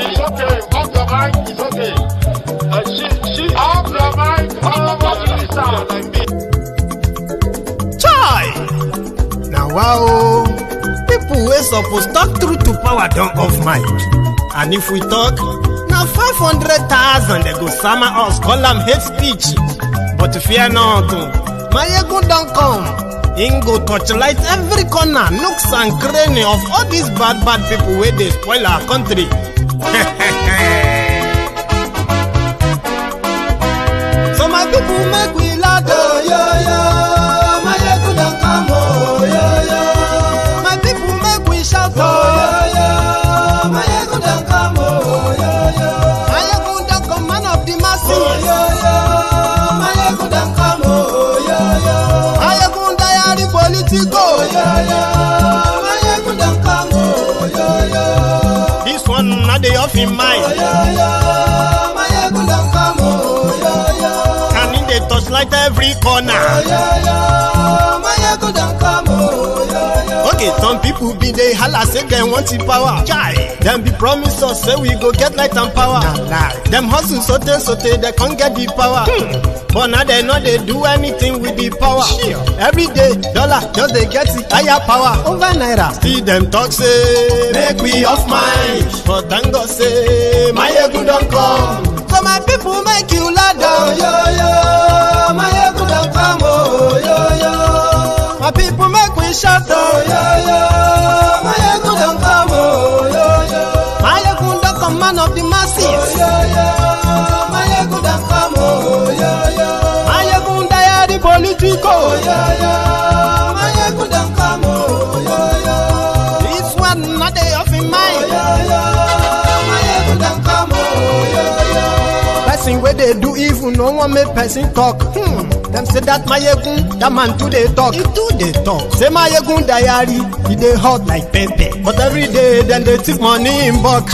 It's okay. Off your mind. It's okay. She off your mind. Chai! Now wow, people wey suppose talk through to power don't off mic. And if we talk, now 500,000 they go summer us, call them hate speech. But fear not, Maiyegun don't come. Ingo torchlight every corner, nooks and cranny of all these bad people where they spoil our country. So my people make we laugh, oh yo yo. Maiyegun don't come, oh yo yo. My people make we shout, oh yo yo. Maiyegun don't come, oh yo yo. Maiyegun don't come, man of the masses, oh yo yo. Maiyegun don't come, oh yo yo. Maiyegun diary Politico, oh yo yo. Maiyegun don't come, oh yo yo. This one not the off in mind, oh yo yo. Maiyegun don't come, oh yo yo. And in the touchlight every corner, oh yo yo. Maiyegun don't come, oh yo yo. Okay, some people be they holla say they want the power. Chai, them be promise us say we go get light and power. Nah. Them hustle sote they can't get the power. But now they know they do anything with the power. Sure. Every day, dollar just they get the higher power over naira. See them talk say make we off mind. But thank God say Maiyegun don't come. So my people make you ladder, oh yo yo. Maiyegun don't come, oh yo yo. My people make we shout, oh yo yo. Maiyegun don't come, oh yo yo. Maiyegun don't come, man of the masses, oh yo yo. Maiyegun don't come, oh yo yo. Maiyegun diary Politico, oh yo yo. Maiyegun don't come, oh yo yo. This one not they off in mind, oh yo yo. Maiyegun don't come, oh yo yo. Person where they do evil, no one make person talk. Them say that Maiyegun, that man too they talk. He too they talk. Say Maiyegun diary, he they hot like pepper. But every day then they take money in bulk.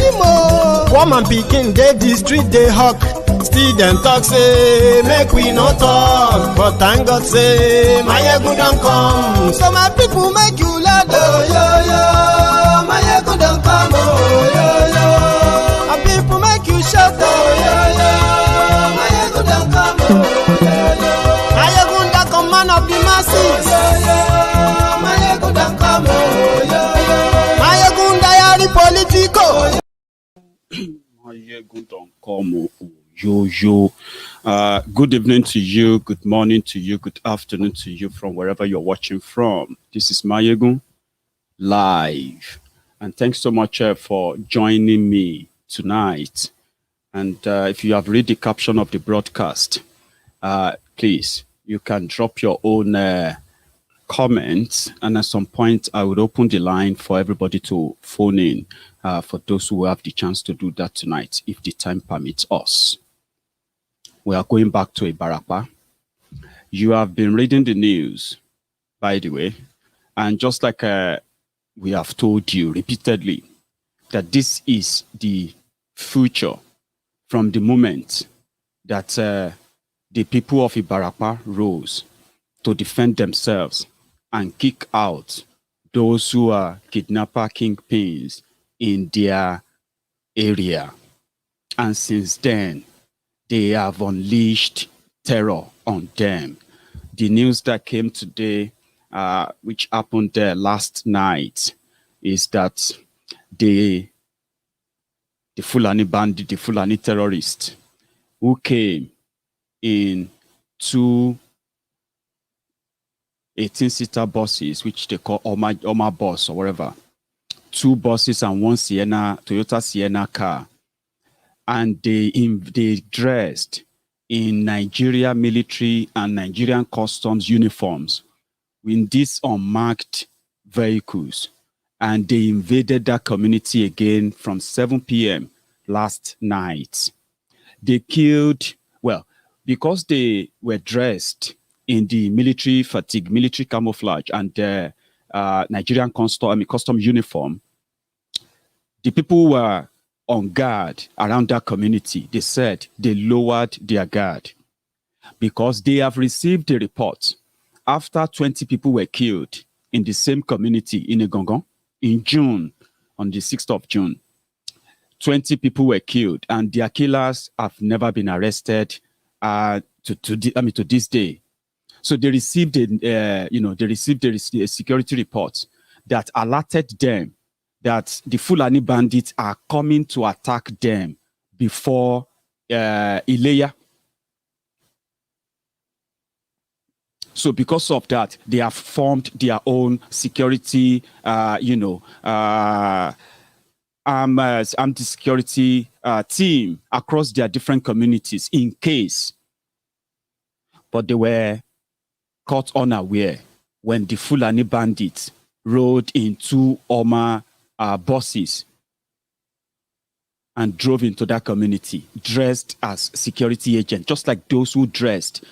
Woman picking they the street they hawk. Still them talk say make we no talk. But thank God say Maiyegun don't come. So my people make you laugh, oh yo yo. Maiyegun don't come, oh yo yo. My people make you shout, oh yo yo. Maiyegun don't come, oh yo yo. Maiyegun don't come, man of the masses, oh yo yo. Maiyegun don't come, oh yo yo. Maiyegun diary Politico. Maiyegun don't come, oh yo yo. Good evening to you, good morning to you, good afternoon to you from wherever you're watching from. This is Maiyegun live, and thanks so much for joining me tonight. And if you have read the caption of the broadcast, please, you can drop your own comments, and at some point I would open the line for everybody to phone in, for those who have the chance to do that tonight, if the time permits us. We are going back to Ibarapa. You have been reading the news, by the way, and just like we have told you repeatedly, that this is the future from the moment that the people of Ibarapa rose to defend themselves and kick out those who are kidnapper kingpins in their area. And since then, they have unleashed terror on them. The news that came today, which happened last night, is that the Fulani bandit, the Fulani terrorists, who came in two 18-seater buses, which they call Oma bus or whatever, two buses and one Toyota Sienna car, and they dressed in Nigeria military and Nigerian customs uniforms in these unmarked vehicles, and they invaded that community again from 7 p.m. last night. They killed, well, because they were dressed in the military fatigue, military camouflage, and the Nigerian custom uniform, the people who were on guard around that community, they said they lowered their guard because they have received a report after 20 people were killed in the same community in Egongon in June, on the 6th of June. 20 people were killed, and their killers have never been arrested to this day. So they received a security report that alerted them that the Fulani bandits are coming to attack them before Ileya. So because of that, they have formed their own security, anti-security team across their different communities in case. But they were caught unaware when the Fulani bandits rode into Oma buses and drove into that community, dressed as security agents, just like those who dressed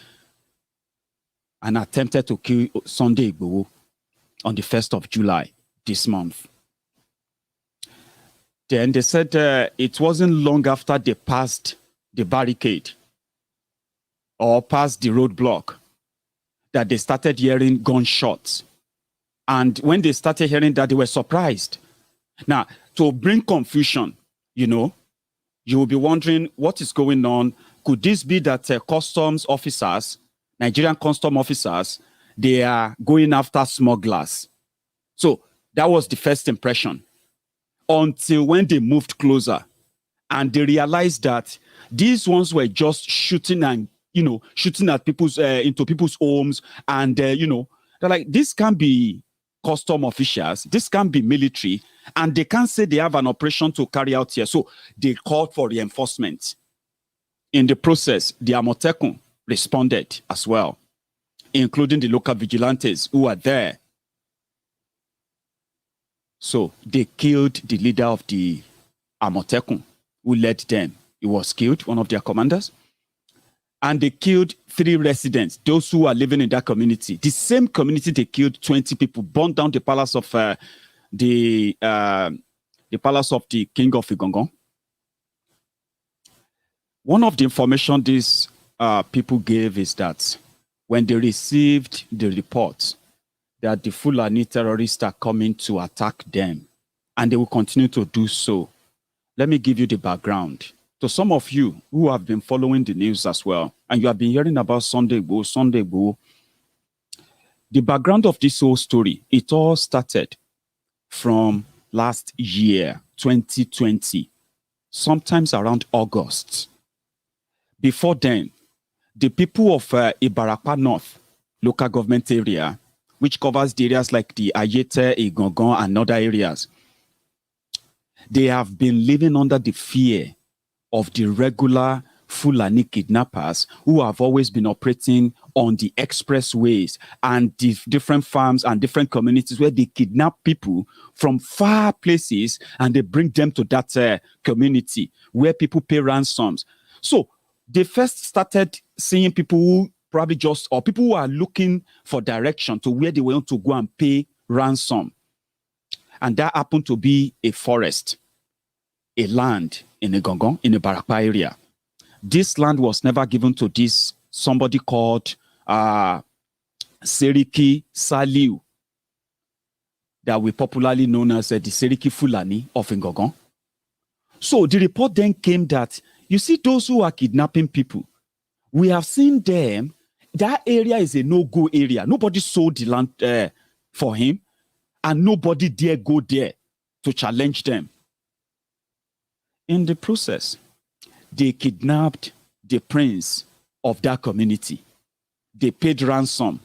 and attempted to kill Sunday Igboho on the 1st of July this month. Then they said it wasn't long after they passed the barricade or passed the roadblock that they started hearing gunshots. And when they started hearing that, they were surprised. Now, to bring confusion, you will be wondering what is going on. Could this be that customs officers, Nigerian custom officers, they are going after smugglers? So that was the first impression, until when they moved closer and they realized that these ones were just shooting and, shooting at people's, into people's homes. And, they're like, this can't be custom officials, this can't be military, and they can't say they have an operation to carry out here. So they called for reinforcement. In the process, the Amotekun responded as well, including the local vigilantes who are there. So they killed the leader of the Amotekun who led them. He was killed, one of their commanders. And they killed 3 residents, those who are living in that community. The same community they killed 20 people, burned down the palace of the palace of the king of Igboho. One of the information these people gave is that when they received the report that the Fulani terrorists are coming to attack them, and they will continue to do so, let me give you the background. To some of you who have been following the news as well, and you have been hearing about Sunday Igboho, the background of this whole story, it all started from last year, 2020, sometimes around August. Before then, the people of Ibarapa North local government area, which covers the areas like the Ayete, Igboho, and other areas, they have been living under the fear of the regular Fulani kidnappers who have always been operating on the expressways and the different farms and different communities where they kidnap people from far places and they bring them to that community where people pay ransoms. So they first started seeing people who probably or people who are looking for direction to where they want to go and pay ransom. And that happened to be a forest, a land in Igboho, in the Ibarapa area. This land was never given to somebody called Seriki Saliu, that we popularly known as the Seriki Fulani of Igboho. So the report then came that, you see, those who are kidnapping people, we have seen them, that area is a no-go area. Nobody sold the land for him, and nobody dare go there to challenge them. In the process, they kidnapped the prince of that community. They paid ransom.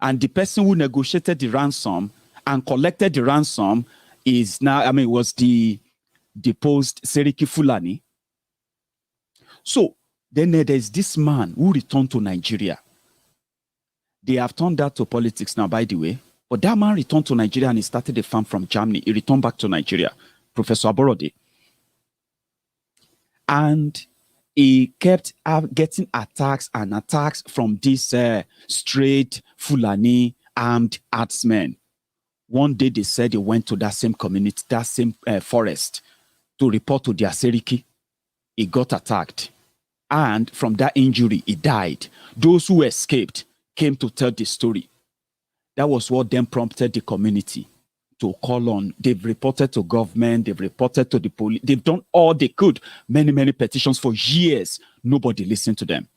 And the person who negotiated the ransom and collected the ransom is now, was the deposed Seriki Fulani. So then there's this man who returned to Nigeria. They have turned that to politics now, by the way. But that man returned to Nigeria and he started a farm from Germany. He returned back to Nigeria, Professor Aborode. And he kept getting attacks from these straight Fulani armed herdsmen. One day they said they went to that same community, that same forest, to report to their Seriki. He got attacked. And from that injury, he died. Those who escaped came to tell the story. That was what then prompted the community to call on. They've reported to government, they've reported to the police, they've done all they could. Many petitions for years. Nobody listened to them.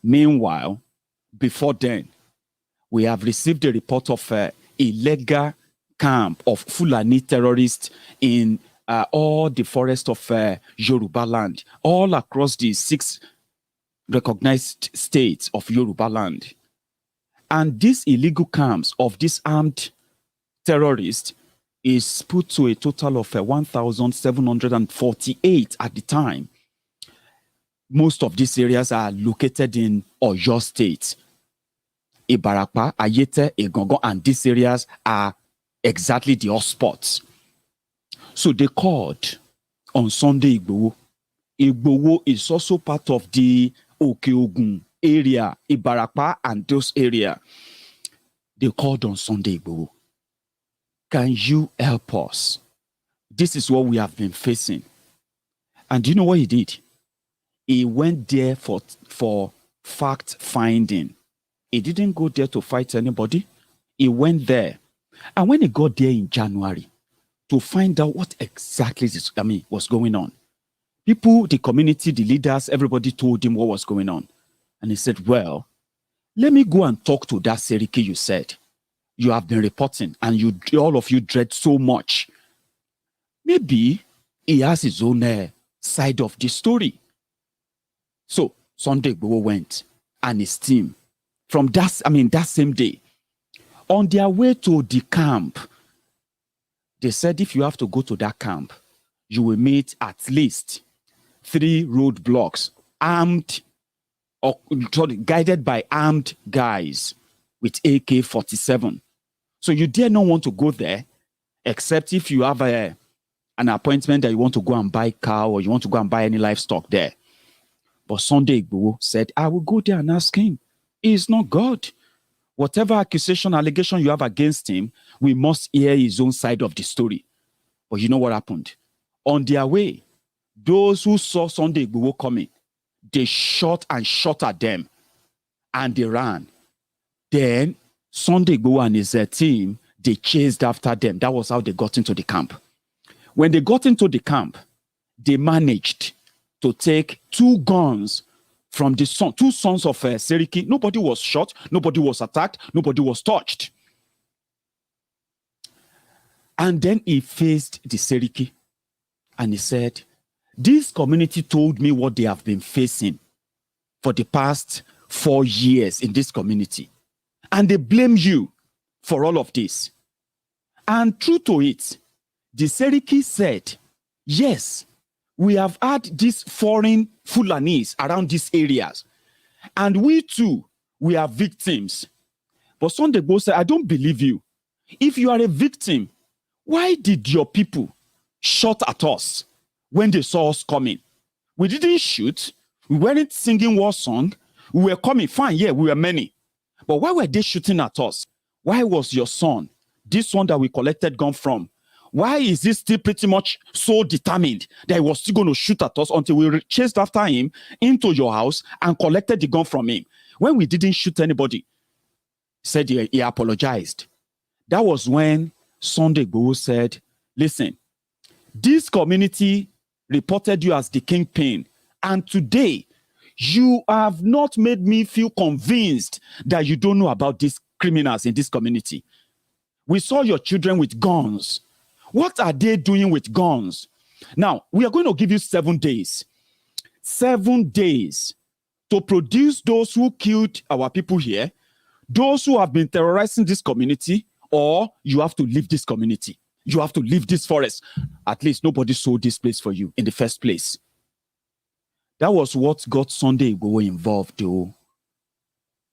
Meanwhile, before then, we have received a report of illegal camp of Fulani terrorists in all the forest of Yoruba land, all across the 6 recognized states of Yoruba land. And these illegal camps of these armed terrorists is put to a total of 1,748 at the time. Most of these areas are located in Oyo State. Ibarapa, Ayete, Egongo, and these areas are exactly the hotspots. So they called on Sunday Igboho. Igboho is also part of the Okeogun area, Ibarapa and those areas. They called on Sunday Igboho. Can you help us? This is what we have been facing. And do you know what he did? He went there for fact finding. He didn't go there to fight anybody. He went there. And when he got there in January to find out what exactly was going on, people, the community, the leaders, everybody told him what was going on. And he said, well, let me go and talk to that Seriki you said you have been reporting and all of you dread so much. Maybe he has his own side of the story. So Sunday Igboho went and his team from that same day, on their way to the camp, they said if you have to go to that camp, you will meet at least 3 roadblocks, guided by armed guys with AK-47. So you dare not want to go there, except if you have an appointment that you want to go and buy cow or you want to go and buy any livestock there. But Sunday Igboho said, I will go there and ask him. He is not God. Whatever allegation you have against him, we must hear his own side of the story. But you know what happened? On their way, those who saw Sunday Igboho coming, they shot at them and they ran. Then Sunday Igboho and his team, they chased after them. That was how they got into the camp. When they got into the camp, they managed to take 2 guns from the 2 sons of Seriki. Nobody was shot, nobody was attacked, nobody was touched. And then he faced the Seriki and he said, this community told me what they have been facing for the past 4 years in this community. And they blame you for all of this. And true to it, the Seriki said, yes, we have had these foreign Fulanis around these areas. And we too, we are victims. But Sunday Igboho said, I don't believe you. If you are a victim, why did your people shoot at us when they saw us coming? We didn't shoot. We weren't singing war song. We were coming. Fine, yeah, we were many. But why were they shooting at us? Why was your son, this one that we collected gun from, why is he still pretty much so determined that he was still going to shoot at us until we chased after him into your house and collected the gun from him? When we didn't shoot anybody, he said he apologized. That was when Sunday Igboho said, listen, this community reported you as the kingpin, and today you have not made me feel convinced that you don't know about these criminals in this community. We saw your children with guns. What are they doing with guns? Now, we are going to give you 7 days. 7 days to produce those who killed our people here, those who have been terrorizing this community, or you have to leave this community. You have to leave this forest. At least nobody sold this place for you in the first place. That was what got Sunday Igboho involved, though.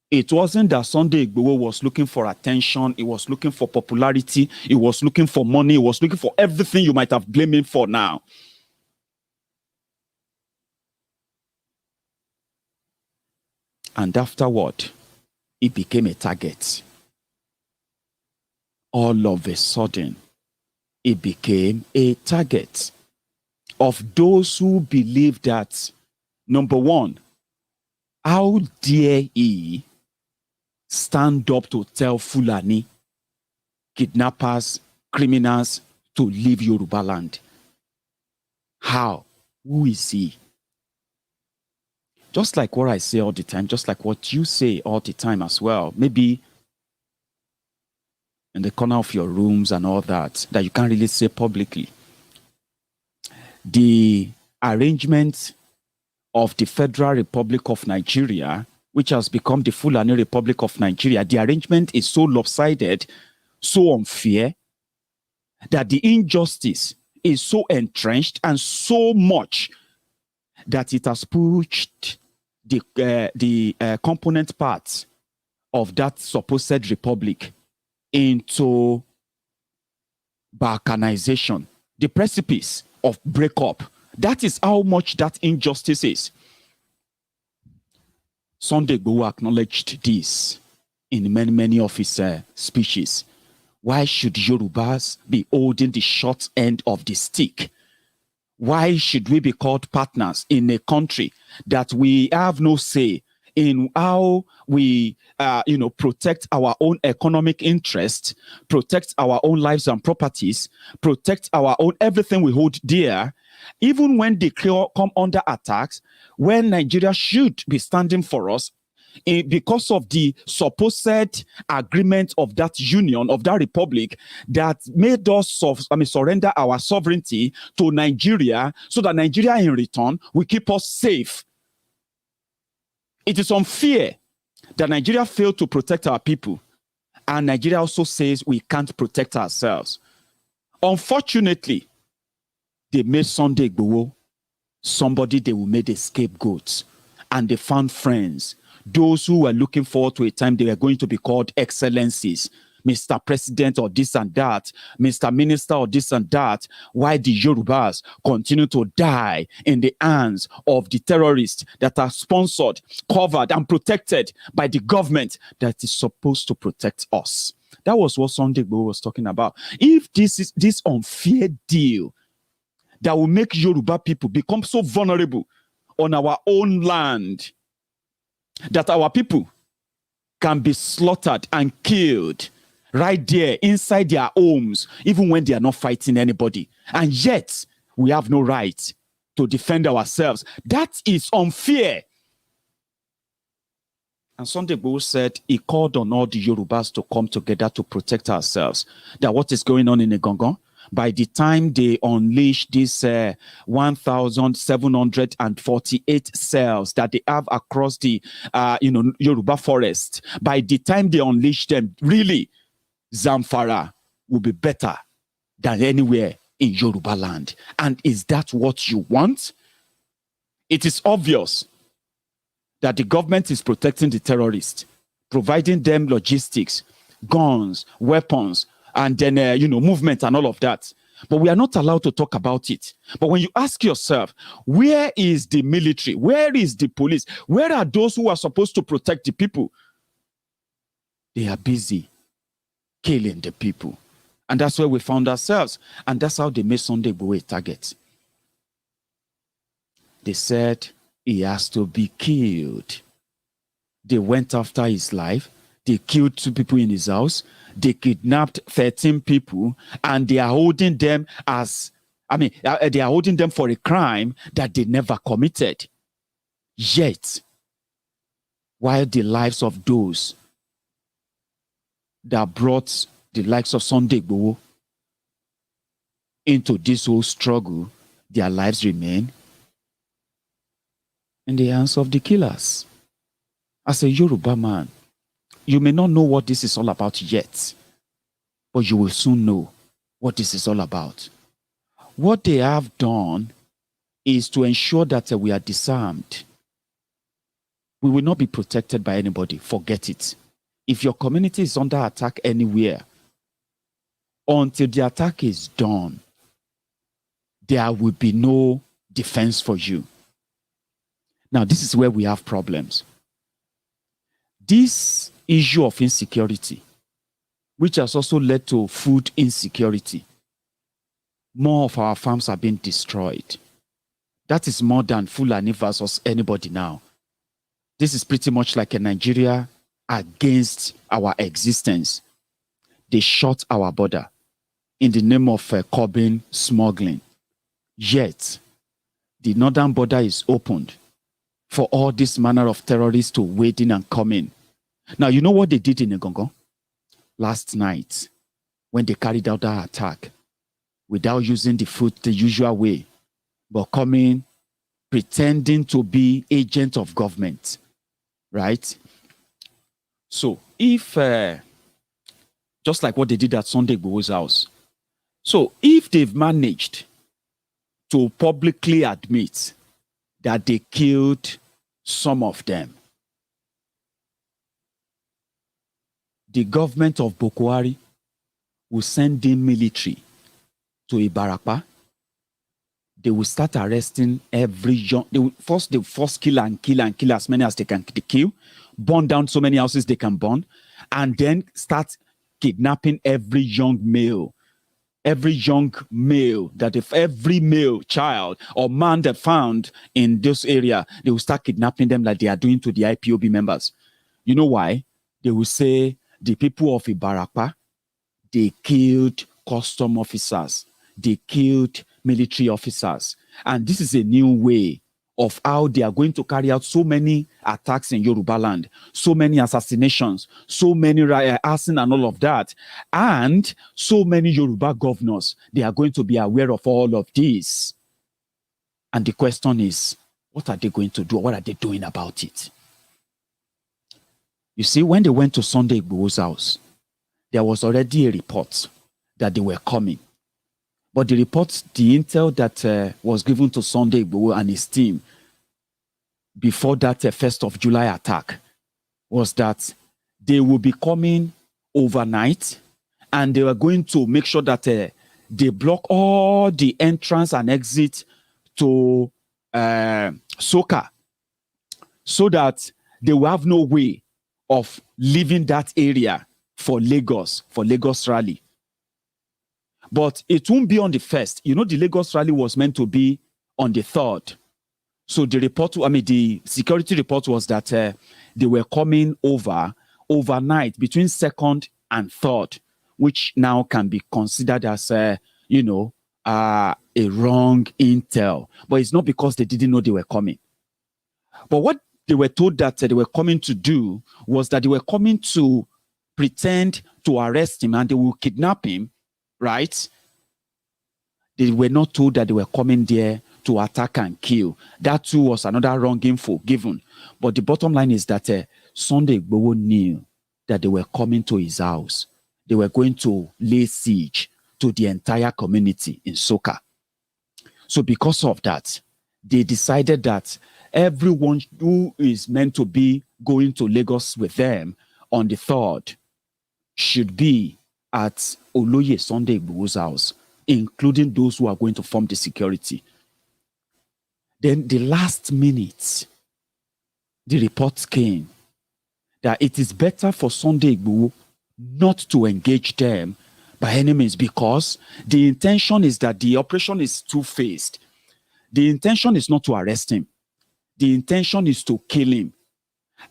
It wasn't that Sunday Igboho was looking for attention. He was looking for popularity. He was looking for money. He was looking for everything you might have blamed him for now. And afterward, he became a target. All of a sudden, he became a target of those who believe that, number one, how dare he stand up to tell Fulani kidnappers, criminals to leave Yoruba land? How? Who is he? Just like what I say all the time, just like what you say all the time as well, maybe in the corner of your rooms and all that you can't really say publicly. The arrangement of the Federal Republic of Nigeria, which has become the Fulani Republic of Nigeria, the arrangement is so lopsided, so unfair, that the injustice is so entrenched and so much that it has pushed the component parts of that supposed republic into balkanization, the precipice of breakup. That is how much that injustice is. Sunday Igboho acknowledged this in many of his speeches. Why should Yorubas be holding the short end of the stick? Why should we be called partners in a country that we have no say in how we, protect our own economic interests, protect our own lives and properties, protect our own everything we hold dear, even when they come under attacks, when Nigeria should be standing for us, because of the supposed agreement of that union, of that republic, that made us surrender our sovereignty to Nigeria, so that Nigeria in return will keep us safe. It is unfair that Nigeria failed to protect our people, and Nigeria also says we can't protect ourselves. Unfortunately, they made Sunday Igboho somebody they will make a scapegoat, and they found friends. Those who were looking forward to a time they were going to be called excellencies, Mr. President or this and that, Mr. Minister or this and that, why the Yorubas continue to die in the hands of the terrorists that are sponsored, covered, and protected by the government that is supposed to protect us. That was what Sunday Igboho was talking about. If this is this unfair deal that will make Yoruba people become so vulnerable on our own land, that our people can be slaughtered and killed right there inside their homes, even when they are not fighting anybody. And yet, we have no right to defend ourselves. That is unfair. And Sunday Igboho said he called on all the Yorubas to come together to protect ourselves. That what is going on in Egongon, by the time they unleash this 1,748 cells that they have across the Yoruba forest, by the time they unleash them, really, Zamfara will be better than anywhere in Yoruba land. And is that what you want? It is obvious that the government is protecting the terrorists, providing them logistics, guns, weapons, and then, movement and all of that. But we are not allowed to talk about it. But when you ask yourself, where is the military? Where is the police? Where are those who are supposed to protect the people? They are busy killing the people. And that's where we found ourselves. And that's how they made Sunday Igboho a target. They said he has to be killed. They went after his life. They killed 2 people in his house. They kidnapped 13 people, and they are holding them they are holding them for a crime that they never committed. Yet, while the lives of those that brought the likes of Sunday Igboho into this whole struggle, their lives remain in the hands of the killers. As a Yoruba man, you may not know what this is all about yet, but you will soon know what this is all about. What they have done is to ensure that we are disarmed. We will not be protected by anybody. Forget it. If your community is under attack anywhere, until the attack is done, there will be no defense for you. Now, this is where we have problems. This issue of insecurity, which has also led to food insecurity. More of our farms are being destroyed. That is more than Fulani versus anybody now. This is pretty much like a Nigeria against our existence. they shut our border in the name of curbing smuggling. Yet, the northern border is opened for all this manner of terrorists to wade in and come in. Now, you know what they did in Egongo last night when they carried out that attack without using the foot the usual way, but coming, pretending to be agents of government, right? So if, just like what they did at Sunday Igboho's house, so if they've managed to publicly admit that they killed some of them, the government of Boko Haram will send in military to Ibarapa. They will start arresting every young. They will first kill as many as they can kill, burn down so many houses they can burn, and then start kidnapping every young male that if every male child or man that found in this area, they will start kidnapping them like they are doing to the IPOB members. You know why? They will say the people of Ibarapa, they killed custom officers, they killed military officers. And this is a new way of how they are going to carry out so many attacks in Yoruba land, so many assassinations, so many arson and all of that. And so many Yoruba governors, they are going to be aware of all of this. And the question is, what are they going to do? What are they doing about it? You see, when they went to Sunday Igboho's house, there was already a report that they were coming. But the report, the intel that was given to Sunday Igboho and his team before that 1st of July attack was that they will be coming overnight and they were going to make sure that they block all the entrance and exit to Soka so that they will have no way of leaving that area for Lagos rally. But it won't be on the 1st. You know, the Lagos rally was meant to be on the 3rd. So the security report was that they were coming overnight between 2nd and 3rd, which now can be considered as, a wrong intel. But it's not because they didn't know they were coming. But what they were told that they were coming to do was that they were coming to pretend to arrest him and they will kidnap him, right? They were not told that they were coming there to attack and kill. That too was another wrong info given. But the bottom line is that Sunday Igboho knew that they were coming to his house. They were going to lay siege to the entire community in Soka. So because of that, they decided that everyone who is meant to be going to Lagos with them on the 3rd should be at Oloye Sunday Igboho's house, including those who are going to form the security. Then the last minute, the reports came that it is better for Sunday Igboho not to engage them by any means because the intention is that the operation is two-faced. The intention is not to arrest him. The intention is to kill him.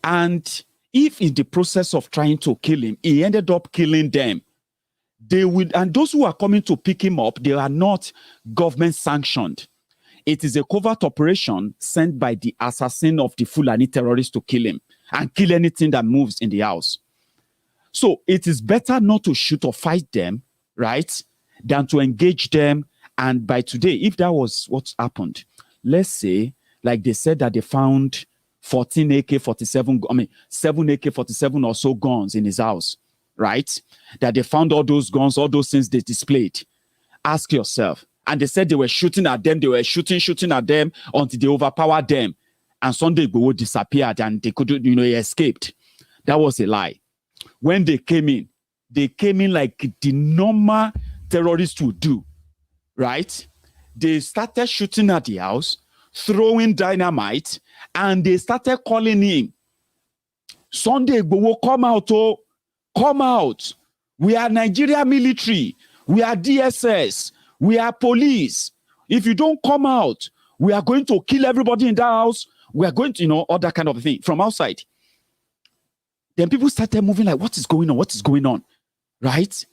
And if in the process of trying to kill him, he ended up killing them, and those who are coming to pick him up, they are not government sanctioned. It is a covert operation sent by the assassin of the Fulani terrorists to kill him and kill anything that moves in the house. So it is better not to shoot or fight them, right, than to engage them. And by today, if that was what happened, let's say, like they said that they found 14 AK-47, 7 AK-47 or so guns in his house, right? That they found all those guns, all those things they displayed. Ask yourself. And they said they were shooting at them. They were shooting at them until they overpowered them. And Sunday Igboho disappeared and they couldn't, he escaped. That was a lie. When they came in like the normal terrorists would do, right? They started shooting at the house, throwing dynamite, and they started calling him, Sunday Igboho, come out, oh, come out. We are Nigerian military. We are DSS. We are police. If you don't come out, we are going to kill everybody in that house. We are going to, all that kind of thing from outside. Then people started moving like, what is going on? What is going on? right?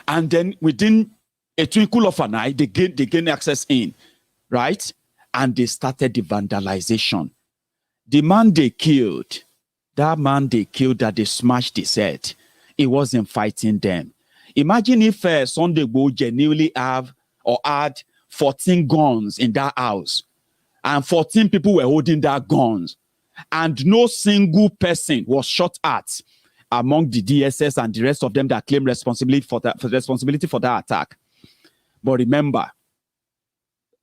And then within a twinkle of an eye, they gain access in, right? And they started the vandalization. The man they killed, that they smashed his head, he wasn't fighting them. Imagine if Sunday Igboho genuinely had 14 guns in that house, and 14 people were holding their guns, and no single person was shot at among the DSS and the rest of them that claim responsibility for that attack. But remember,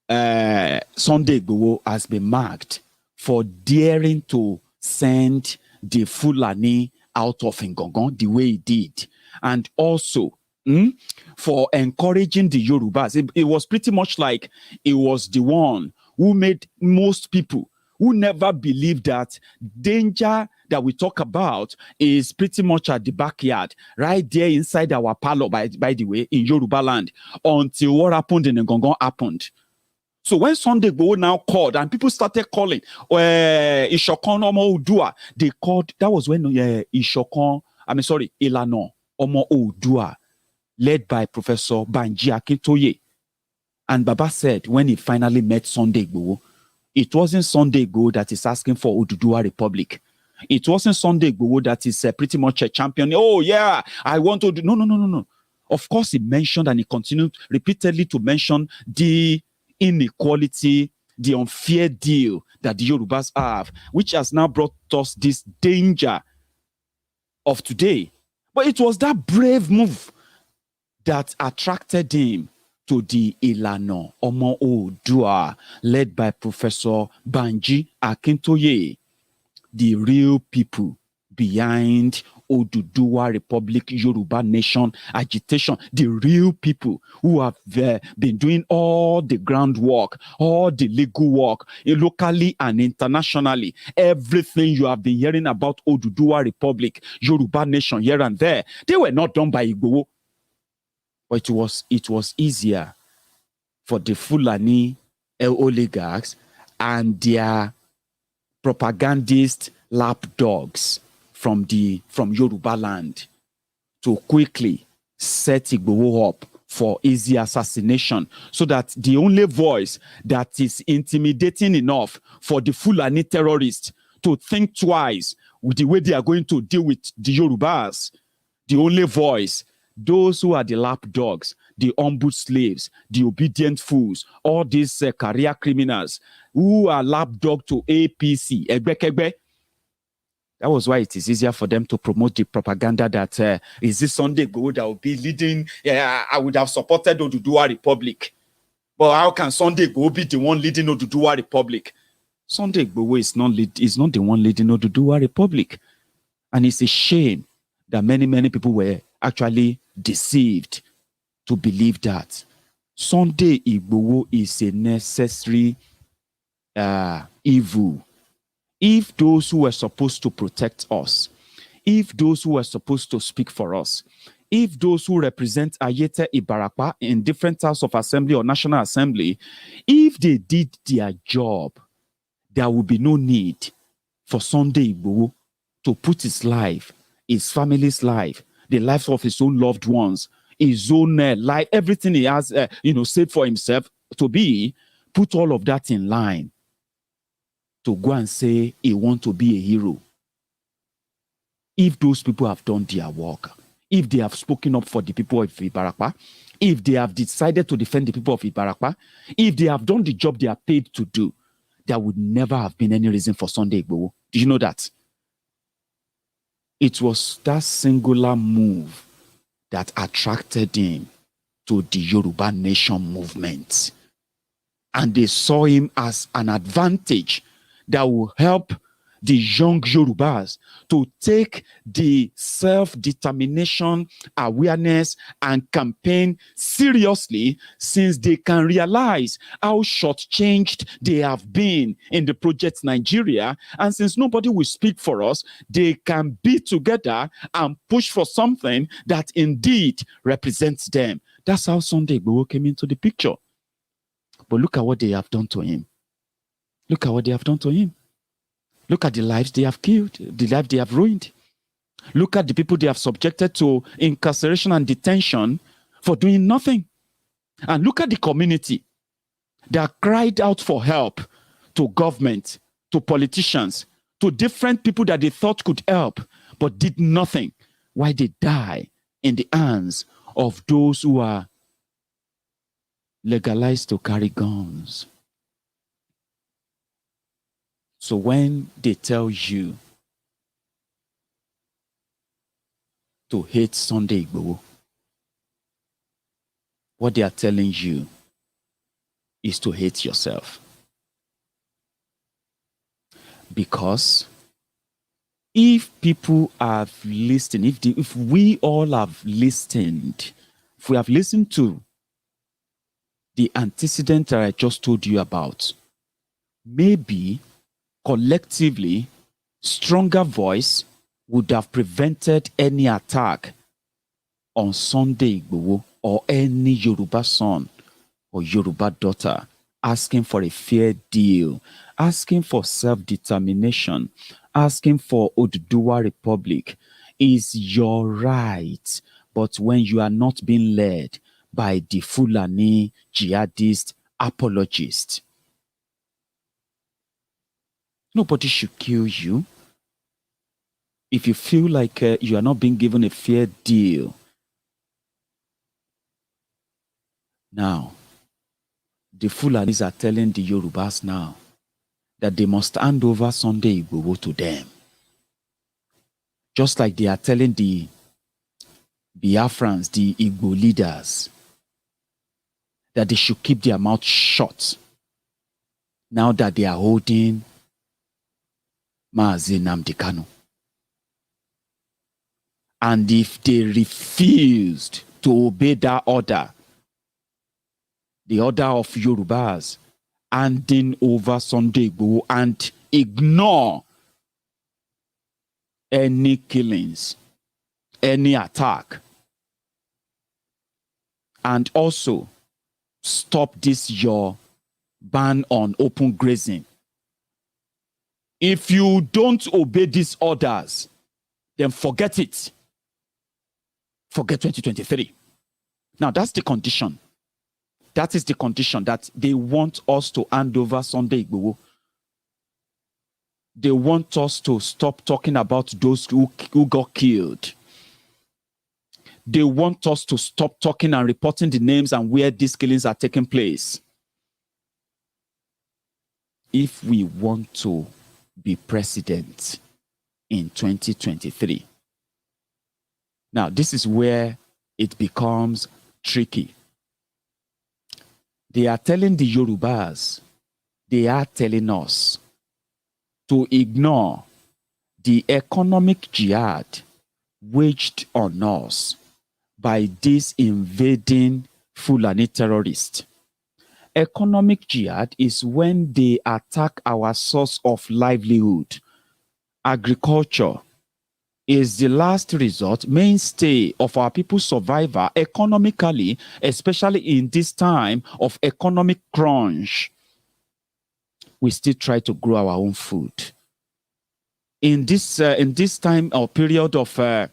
Sunday Igboho has been marked for daring to send the Fulani out of Ngongon the way he did, and also for encouraging the Yorubas. It was pretty much like it was the one who made most people who never believed that danger that we talk about is pretty much at the backyard, right there inside our parlor, by the way, in Yoruba land, until what happened in Ngongon happened. So when Sunday Igboho now called and people started calling Ishokon Omo Odua, they called, that was when Ilano Omo Odua, led by Professor Banji Akintoye. And Baba said when he finally met Sunday Igboho, it wasn't Sunday Igboho that is asking for Oduduwa Republic. It wasn't Sunday Igboho that is pretty much a champion. Oh yeah, I want to do. No. Of course, he mentioned and he continued repeatedly to mention the inequality, the unfair deal that the Yorubas have, which has now brought us this danger of today. But it was that brave move that attracted him to the Ilana Omo Odua, led by Professor Banji Akintoye, the real people behind Oduduwa Republic Yoruba Nation agitation, the real people who have been doing all the groundwork, all the legal work, locally and internationally. Everything you have been hearing about Oduduwa Republic Yoruba Nation here and there, they were not done by Igboho. But it was easier for the Fulani oligarchs and their propagandist lapdogs from Yoruba land to quickly set Igboho up for easy assassination, so that the only voice that is intimidating enough for the Fulani terrorists to think twice with the way they are going to deal with the Yorubas, the only voice, those who are the lapdogs, the humble slaves, the obedient fools, all these career criminals who are lapdog to APC, Egbekegbe. That was why it is easier for them to promote the propaganda that is this Sunday Igboho that will be leading. Yeah, I would have supported Oduduwa Republic. But how can Sunday Igboho be the one leading Oduduwa Republic? Sunday Igboho is not the one leading Oduduwa Republic. And it's a shame that many people were actually deceived to believe that. Sunday Igboho is a necessary evil. If those who were supposed to protect us, if those who were supposed to speak for us, if those who represent Ayete Ibarapa in different House of Assembly or National Assembly, if they did their job, there would be no need for Sunday Igboho to put his life, his family's life, the lives of his own loved ones, his own life, everything he has, saved for himself to put all of that in line to go and say he wants to be a hero. If those people have done their work, if they have spoken up for the people of Ibarapa, if they have decided to defend the people of Ibarapa, if they have done the job they are paid to do, there would never have been any reason for Sunday Igboho. Do you know that? It was that singular move that attracted him to the Yoruba Nation movement. And they saw him as an advantage that will help the young Yorubas to take the self-determination, awareness, and campaign seriously, since they can realize how shortchanged they have been in the project Nigeria. And since nobody will speak for us, they can be together and push for something that indeed represents them. That's how Sunday Igboho came into the picture. But look at what they have done to him. Look at what they have done to him. Look at the lives they have killed, the lives they have ruined. Look at the people they have subjected to incarceration and detention for doing nothing. And look at the community that cried out for help to government, to politicians, to different people that they thought could help, but did nothing. Why they die in the hands of those who are legalized to carry guns. So when they tell you to hate Sunday Igboho, what they are telling you is to hate yourself. Because if people have listened, if we all have listened, if we have listened to the antecedent that I just told you about, maybe collectively, stronger voice would have prevented any attack on Sunday Igboho or any Yoruba son or Yoruba daughter asking for a fair deal, asking for self-determination, asking for Oduduwa Republic is your right. But when you are not being led by the Fulani jihadist apologist, nobody should kill you. If you feel like you are not being given a fair deal, now, the Fulanis are telling the Yorubas now that they must hand over Sunday Igboho to them. Just like they are telling the Biafrans, the Igbo leaders, that they should keep their mouth shut now that they are holding Mazi Nnamdi Kanu. And if they refused to obey that order, the order of Yorubas, handing over Sunday Igboho and ignore any killings, any attack, and also stop this your ban on open grazing. If you don't obey these orders, then forget it. Forget 2023. Now that's the condition. That is the condition, that they want us to hand over Sunday Igboho. They want us to stop talking about those who got killed. They want us to stop talking and reporting the names and where these killings are taking place. If we want to be president in 2023. Now, this is where it becomes tricky. They are telling the Yorubas, they are telling us to ignore the economic jihad waged on us by this invading Fulani terrorists. Economic jihad is when they attack our source of livelihood. Agriculture is the last resort, mainstay of our people's survival economically, especially in this time of economic crunch. We still try to grow our own food. In this time or period of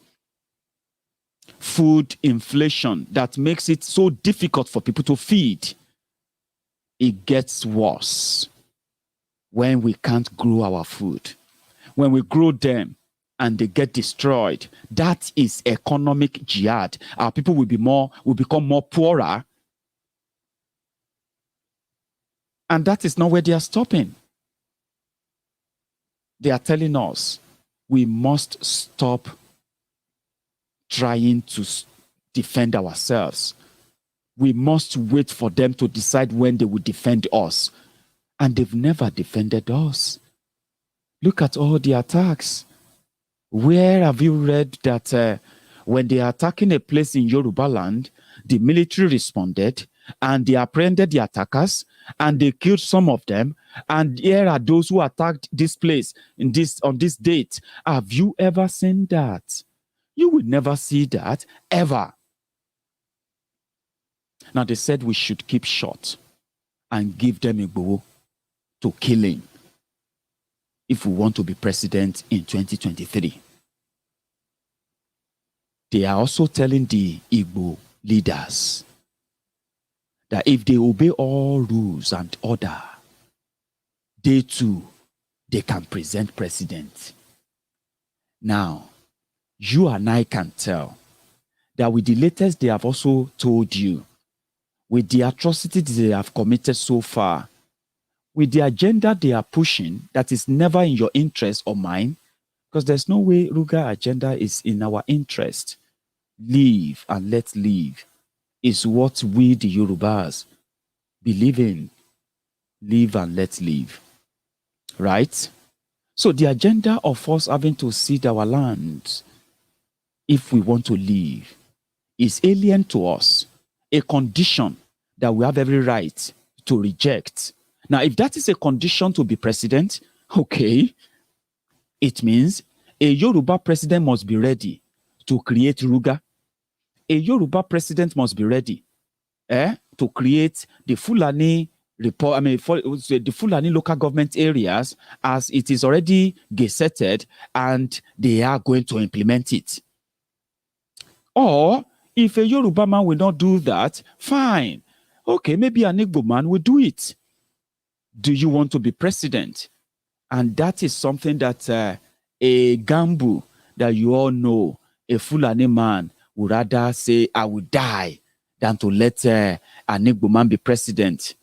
food inflation that makes it so difficult for people to feed, it gets worse when we can't grow our food. When we grow them and they get destroyed, that is economic jihad. Our people will become more poorer. And that is not where they are stopping. They are telling us we must stop trying to defend ourselves. We must wait for them to decide when they will defend us. And they've never defended us. Look at all the attacks. Where have you read that when they are attacking a place in Yoruba land, the military responded and they apprehended the attackers and they killed some of them, and here are those who attacked this place on this date? Have you ever seen that? You will never see that ever. Now they said we should keep short and give them Igboho to killing if we want to be president in 2023. they are also telling the Igbo leaders that if they obey all rules and order, they too, they can present president. Now, you and I can tell that with the latest they have also told you, with the atrocities they have committed so far, with the agenda they are pushing that is never in your interest or mine, because there's no way Ruga agenda is in our interest. Live and let live is what we, the Yorubas, believe in. Live and let live. Right? So the agenda of us having to cede our land, if we want to live, is alien to us. A condition that we have every right to reject. Now, if that is a condition to be president, okay, it means a Yoruba president must be ready to create Ruga. A Yoruba president must be ready to create the Fulani the Fulani local government areas as it is already gazetted, and they are going to implement it. Or if a Yoruba man will not do that, fine. Okay, maybe an Igbo man will do it. Do you want to be president? And that is something that a Gambu that you all know, a Fulani man would rather say, I will die than to let an Igbo man be president.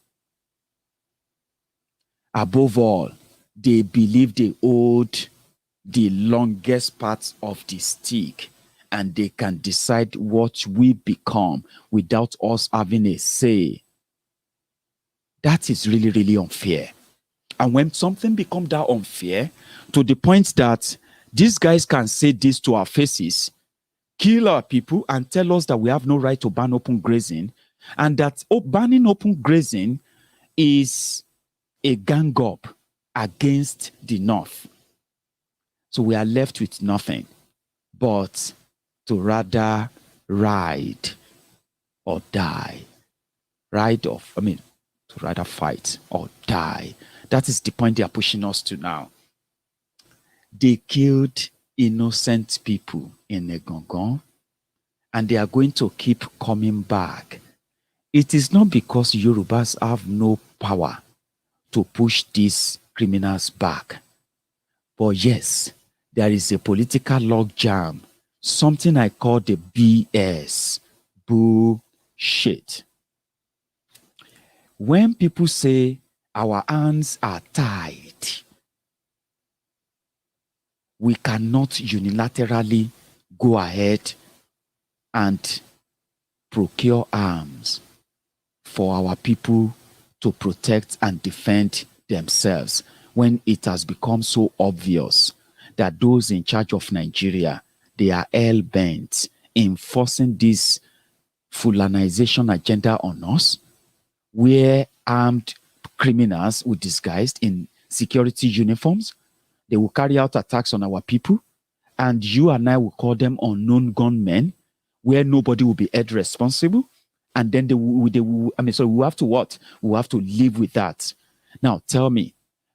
Above all, they believe they hold the longest part of the stick, and they can decide what we become without us having a say. That is really, really unfair. And when something becomes that unfair, to the point that these guys can say this to our faces, kill our people and tell us that we have no right to ban open grazing, and that banning open grazing is a gang up against the North. So we are left with nothing but to rather ride or die. To rather fight or die. That is the point they are pushing us to now. They killed innocent people in Egongon, and they are going to keep coming back. It is not because Yorubas have no power to push these criminals back. But yes, there is a political logjam, something I call the BS, bullshit. When people say our hands are tied, we cannot unilaterally go ahead and procure arms for our people to protect and defend themselves when it has become so obvious that those in charge of Nigeria, they are hell-bent in forcing this Fulanization agenda on us, where armed criminals will disguised in security uniforms, they will carry out attacks on our people, and you and I will call them unknown gunmen, where nobody will be held responsible. And then we have to what? We have to live with that. Now, tell me,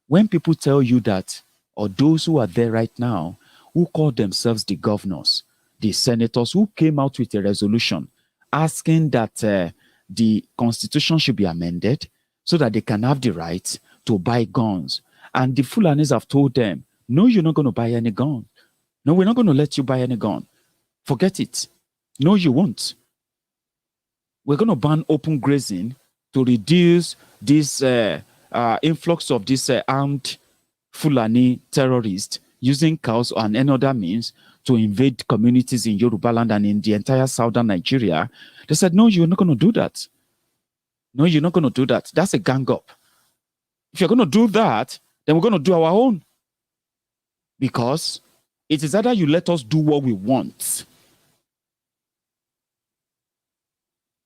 when people tell you that, or those who are there right now, who call themselves the governors, the senators, who came out with a resolution asking that the constitution should be amended so that they can have the right to buy guns. And the Fulanis have told them, no, you're not going to buy any gun. No, we're not going to let you buy any gun. Forget it. No, you won't. We're going to ban open grazing to reduce this influx of this armed Fulani terrorists using cows and any other means to invade communities in Yoruba land and in the entire southern Nigeria. They said, no, you're not going to do that. No, you're not going to do that. That's a gang up. If you're going to do that, then we're going to do our own. Because it is either you let us do what we want,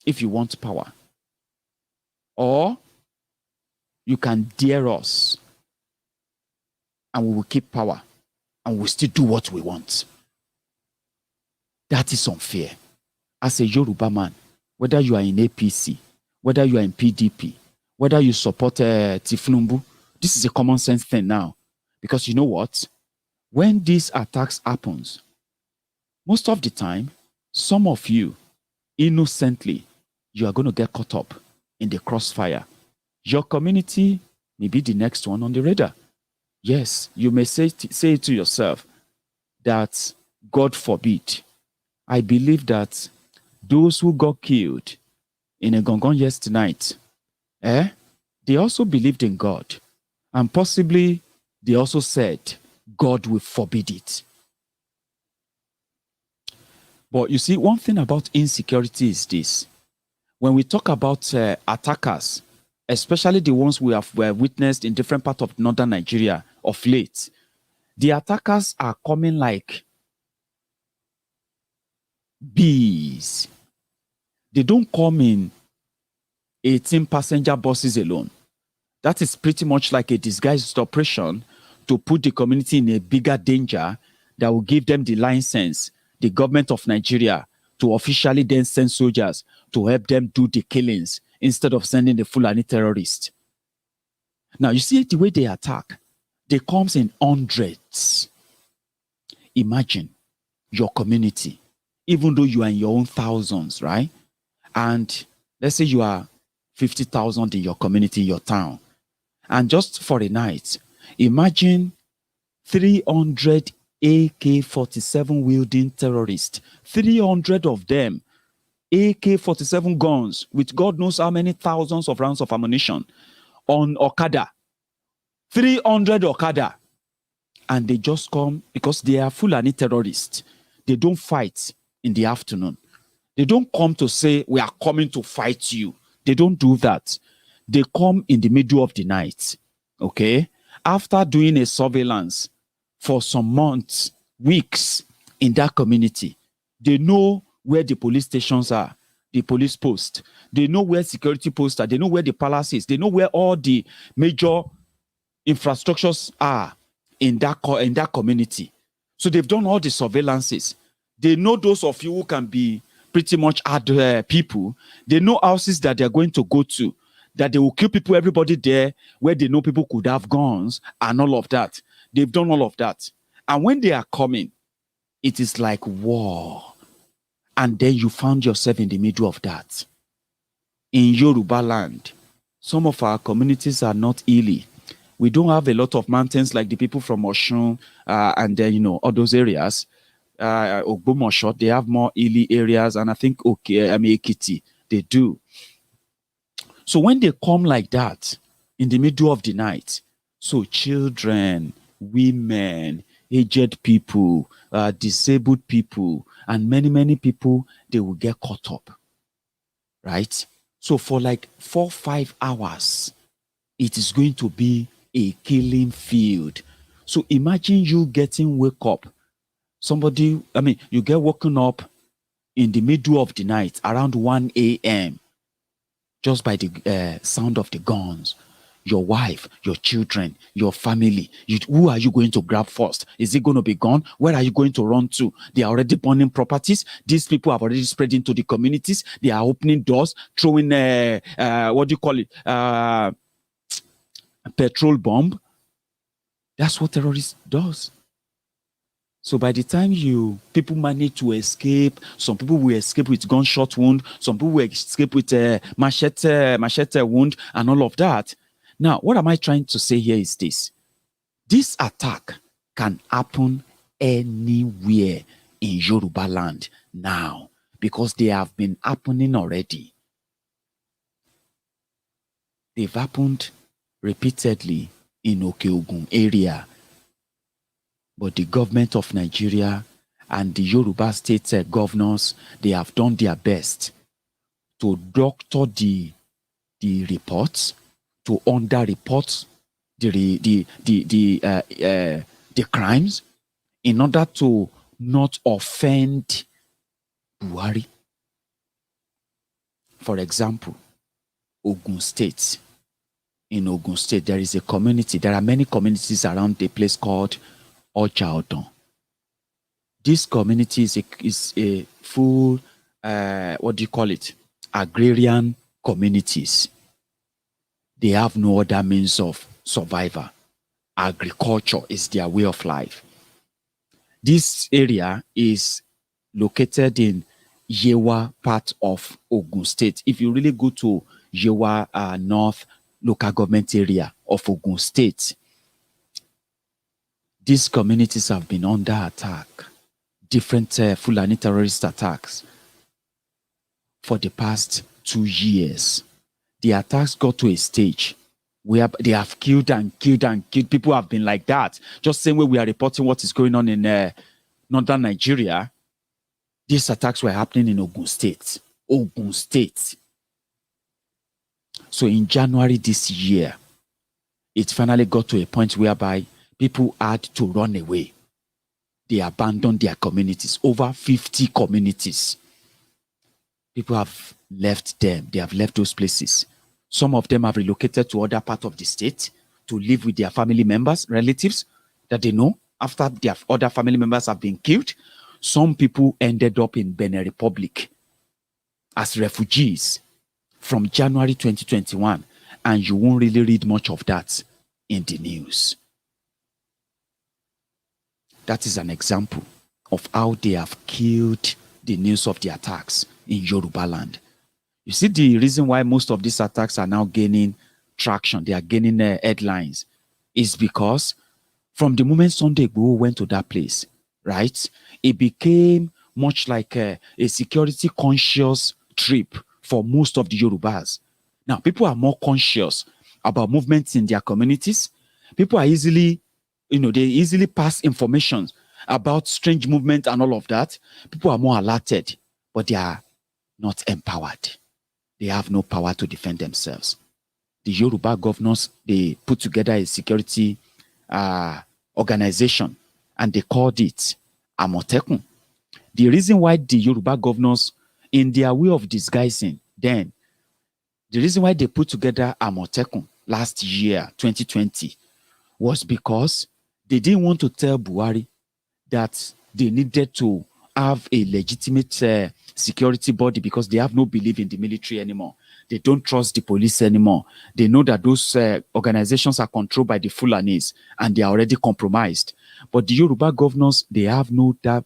if you want power, or you can dare us and we will keep power and we'll still do what we want. That is unfair. As a Yoruba man, whether you are in APC, whether you are in PDP, whether you support Tiflumbu, this is a common sense thing now. Because you know what? When these attacks happens, most of the time, some of you, innocently, you are going to get caught up in the crossfire. Your community may be the next one on the radar. Yes, you may say to yourself that, God forbid, I believe that those who got killed in a gongon yesterday night, they also believed in God. And possibly they also said, God will forbid it. But you see, one thing about insecurity is this. When we talk about attackers, especially the ones we have witnessed in different parts of northern Nigeria of late, the attackers are coming like bees. They don't come in 18 passenger buses alone. That is pretty much like a disguised operation to put the community in a bigger danger that will give them the license, the government of Nigeria, to officially then send soldiers to help them do the killings instead of sending the Fulani terrorists. Now, you see the way they attack. They comes in hundreds. Imagine your community, even though you are in your own thousands, right? And let's say you are 50,000 in your community, your town. And just for a night, imagine 300 AK-47 wielding terrorists, 300 of them, AK-47 guns with God knows how many thousands of rounds of ammunition on Okada, 300 Okada. And they just come because they are Fulani terrorists. They don't fight in the afternoon. They don't come to say, we are coming to fight you. They don't do that. They come in the middle of the night, okay? After doing a surveillance for some months, weeks in that community, they know where the police stations are, the police post. They know where security posts are. They know where the palace is. They know where all the major infrastructures are in that community. So they've done all the surveillances. They know those of you who can be pretty much hard people. They know houses that they're going to go to, that they will kill people, everybody there, where they know people could have guns and all of that. They've done all of that. And when they are coming, it is like war. And then you found yourself in the middle of that. In Yoruba land, some of our communities are not hilly. We don't have a lot of mountains like the people from Oshun and then, all those areas. Ogbomoso, they have more hilly areas, and I think Ekiti, they do. So when they come like that in the middle of the night, so children, women, aged people, disabled people, and many, many people, they will get caught up, right? So for like 4-5 hours, it is going to be a killing field. So imagine you getting wake up. You get woken up in the middle of the night around 1 a.m. just by the sound of the guns. Your wife, your children, your family. Who are you going to grab first? Is it going to be gone? Where are you going to run to? They are already burning properties. These people have already spread into the communities. They are opening doors, throwing petrol bomb. That's what terrorists does. So by the time people manage to escape, some people will escape with gunshot wound, some people will escape with machete wound and all of that. Now, what am I trying to say here is this. This attack can happen anywhere in Yoruba land now because they have been happening already. They've happened repeatedly in Okeogun area. But the government of Nigeria and the Yoruba state governors, they have done their best to doctor the reports, to under-report the crimes in order to not offend Buhari. For example, Ogun State. In Ogun State, there is a community. There are many communities around the place called Oja Odon. This community is a full, agrarian communities. They have no other means of survival. Agriculture is their way of life. This area is located in Yewa part of Ogun State. If you really go to Yewa North local government area of Ogun State, these communities have been under attack, different Fulani terrorist attacks for the past 2 years. The attacks got to a stage where they have killed and killed and killed. People have been like that. Just same way we are reporting what is going on in northern Nigeria. These attacks were happening in Ogun State. Ogun State. So in January this year, it finally got to a point whereby people had to run away. They abandoned their communities. Over 50 communities. People have left them. They have left those places. Some of them have relocated to other parts of the state to live with their family members, relatives that they know after their other family members have been killed. Some people ended up in Benin Republic as refugees from January 2021, and you won't really read much of that in the news. That is an example of how they have killed the news of the attacks in Yoruba land. You see, the reason why most of these attacks are now gaining traction, they are gaining headlines, is because from the moment Sunday Igboho went to that place, right, it became much like a security conscious trip for most of the Yorubas. Now, people are more conscious about movements in their communities. People are easily, they easily pass information about strange movement and all of that. People are more alerted, but they are not empowered. They have no power to defend themselves. The Yoruba governors, they put together a security organization, and they called it Amotekun. The reason why the Yoruba governors, in their way of disguising, then, the reason why they put together Amotekun last year, 2020, was because they didn't want to tell Buhari that they needed to have a legitimate security body because they have no belief in the military anymore. They don't trust the police anymore. They know that those organizations are controlled by the Fulanis and they are already compromised. But the Yoruba governors, they have no that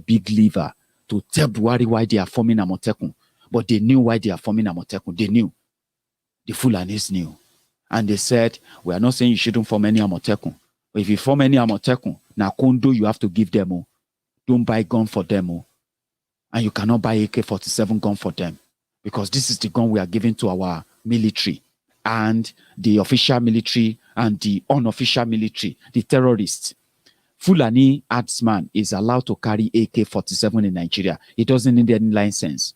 big lever to tell Buhari why they are forming Amotekun. But they knew why they are forming Amotekun. They knew. The Fulanis knew. And they said, we are not saying you shouldn't form any Amotekun. But if you form any Amotekun, now Kondo, you have to give them. Don't buy gun for them. And you cannot buy AK-47 gun for them. Because this is the gun we are giving to our military. And the official military and the unofficial military, the terrorists. Fulani herdsman is allowed to carry AK-47 in Nigeria. He doesn't need any license.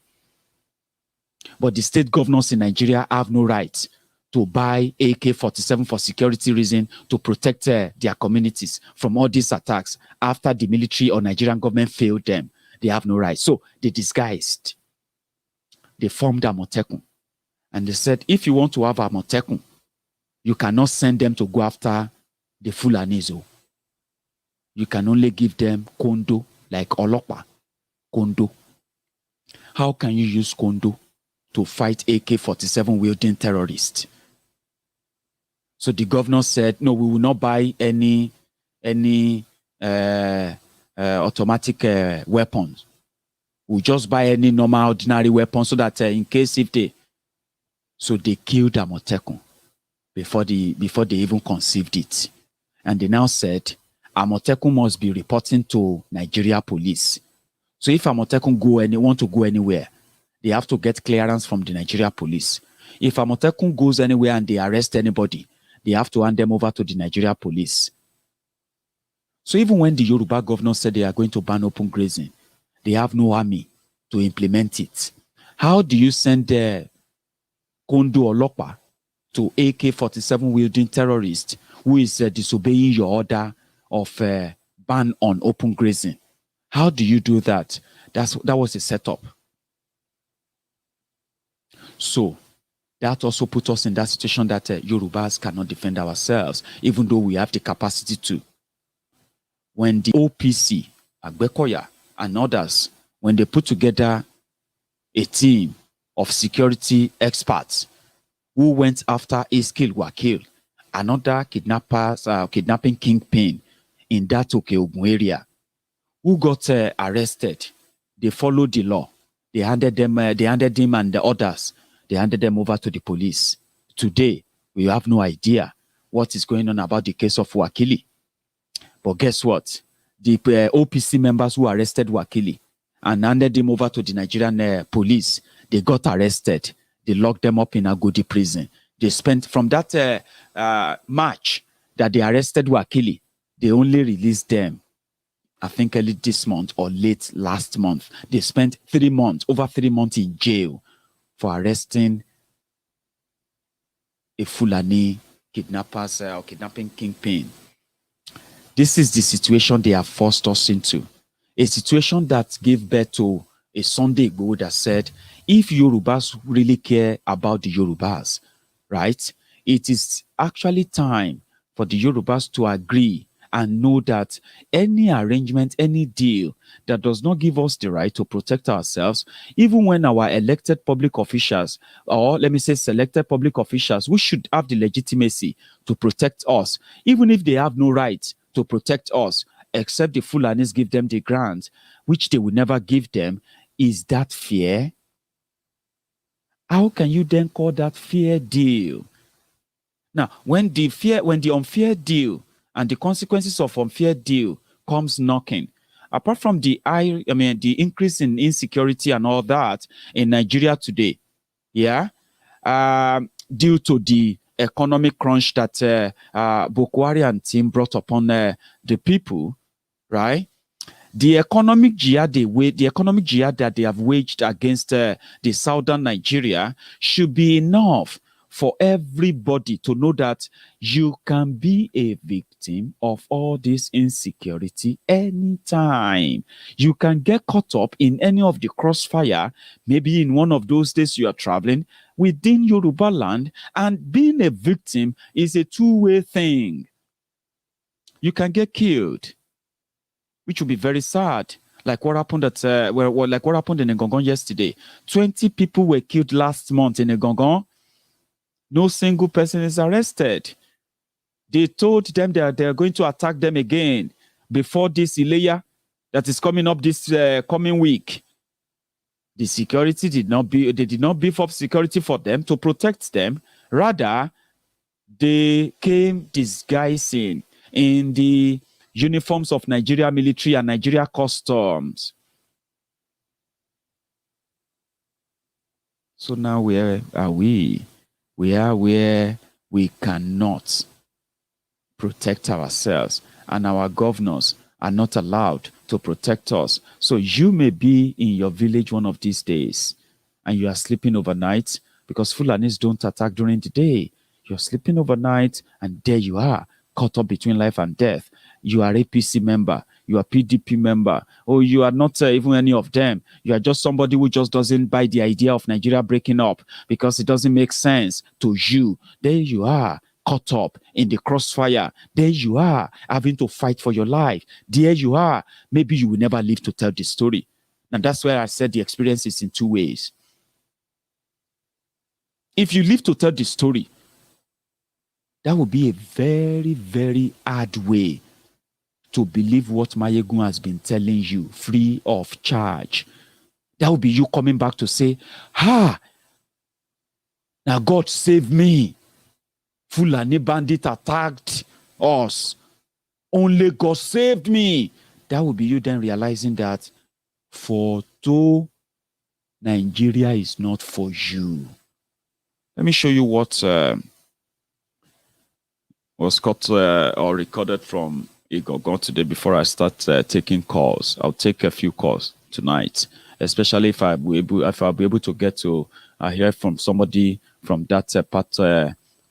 But the state governors in Nigeria have no right to buy AK-47 for security reasons to protect their communities from all these attacks after the military or Nigerian government failed them. They have no right. So they disguised. They formed Amotekun. And they said, if you want to have Amotekun, you cannot send them to go after the Fulanis. You can only give them Kondo, like Olopa. Kondo. How can you use Kondo to fight AK-47 wielding terrorists? So the governor said, no, we will not buy any automatic weapons. We'll just buy any normal, ordinary weapon so that in case if they... So they killed Amotekun before they even conceived it. And they now said, Amotekun must be reporting to Nigeria police. So if Amotekun want to go anywhere, they have to get clearance from the Nigeria police. If Amotekun goes anywhere and they arrest anybody, they have to hand them over to the Nigeria police. So even when the Yoruba governor said they are going to ban open grazing, they have no army to implement it. How do you send the Kondo Olopa to AK-47 wielding terrorist who is disobeying your order of ban on open grazing? How do you do that? That was a setup. So that also put us in that situation that Yorubas cannot defend ourselves, even though we have the capacity to. When the OPC, Agbekoya, and others, when they put together a team of security experts who went after Iskil Wakil, another kidnapping kingpin in that Okeogun area, who got arrested They followed the law. They handed him and the others. They handed them over to the police. Today, we have no idea what is going on about the case of Wakili. But guess what? The OPC members who arrested Wakili and handed him over to the Nigerian police, they got arrested. They locked them up in Agodi prison. They spent, from that March that they arrested Wakili, they only released them, I think early this month or late last month. They spent over 3 months in jail for arresting a Fulani kidnappers or kidnapping kingpin. This is the situation they have forced us into. A situation that gave birth to a Sunday Igboho that said, if Yorubas really care about the Yorubas, right, it is actually time for the Yorubas to agree and know that any arrangement, any deal that does not give us the right to protect ourselves, even when our elected public officials, or let me say selected public officials, who should have the legitimacy to protect us, even if they have no right to protect us, except the Fulanis give them the grant, which they will never give them, is that fair? How can you then call that fair deal? Now, when the unfair deal and the consequences of unfair deal comes knocking, apart from the increase in insecurity and all that in Nigeria today, due to the economic crunch that Boko Haram team brought upon the people, right? The economic jihad that they have waged against the southern Nigeria should be enough for everybody to know that you can be a victim of all this insecurity anytime. You can get caught up in any of the crossfire, maybe in one of those days you are traveling within Yoruba land, and being a victim is a two-way thing. You can get killed, which will be very sad. Like what happened like what happened in Egongon yesterday. 20 people were killed last month in Egongon. No single person is arrested. They told them that they are going to attack them again before this Ileya that is coming up this coming week. The security did not beef up security for them to protect them. Rather, they came disguising in the uniforms of Nigeria military and Nigeria customs. So now where are we? We are where we cannot protect ourselves, and our governors are not allowed to protect us. So you may be in your village one of these days and you are sleeping overnight, because Fulanis don't attack during the day. You're sleeping overnight and there you are, caught up between life and death. You are APC member, you are PDP member, or you are not even any of them. You are just somebody who just doesn't buy the idea of Nigeria breaking up because it doesn't make sense to you. There you are, caught up in the crossfire. There you are, having to fight for your life. There you are. Maybe you will never live to tell the story. And that's where I said the experience is in two ways. If you live to tell the story, that would be a very, very hard way to believe what Maiyegun has been telling you free of charge. That would be you coming back to say, now God saved me. Fulani bandit attacked us. Only God saved me. That would be you then realizing that for though Nigeria is not for you. Let me show you what was cut or recorded from Igboho today before I start taking calls. I'll take a few calls tonight, especially if I'll be able to get to hear from somebody from that part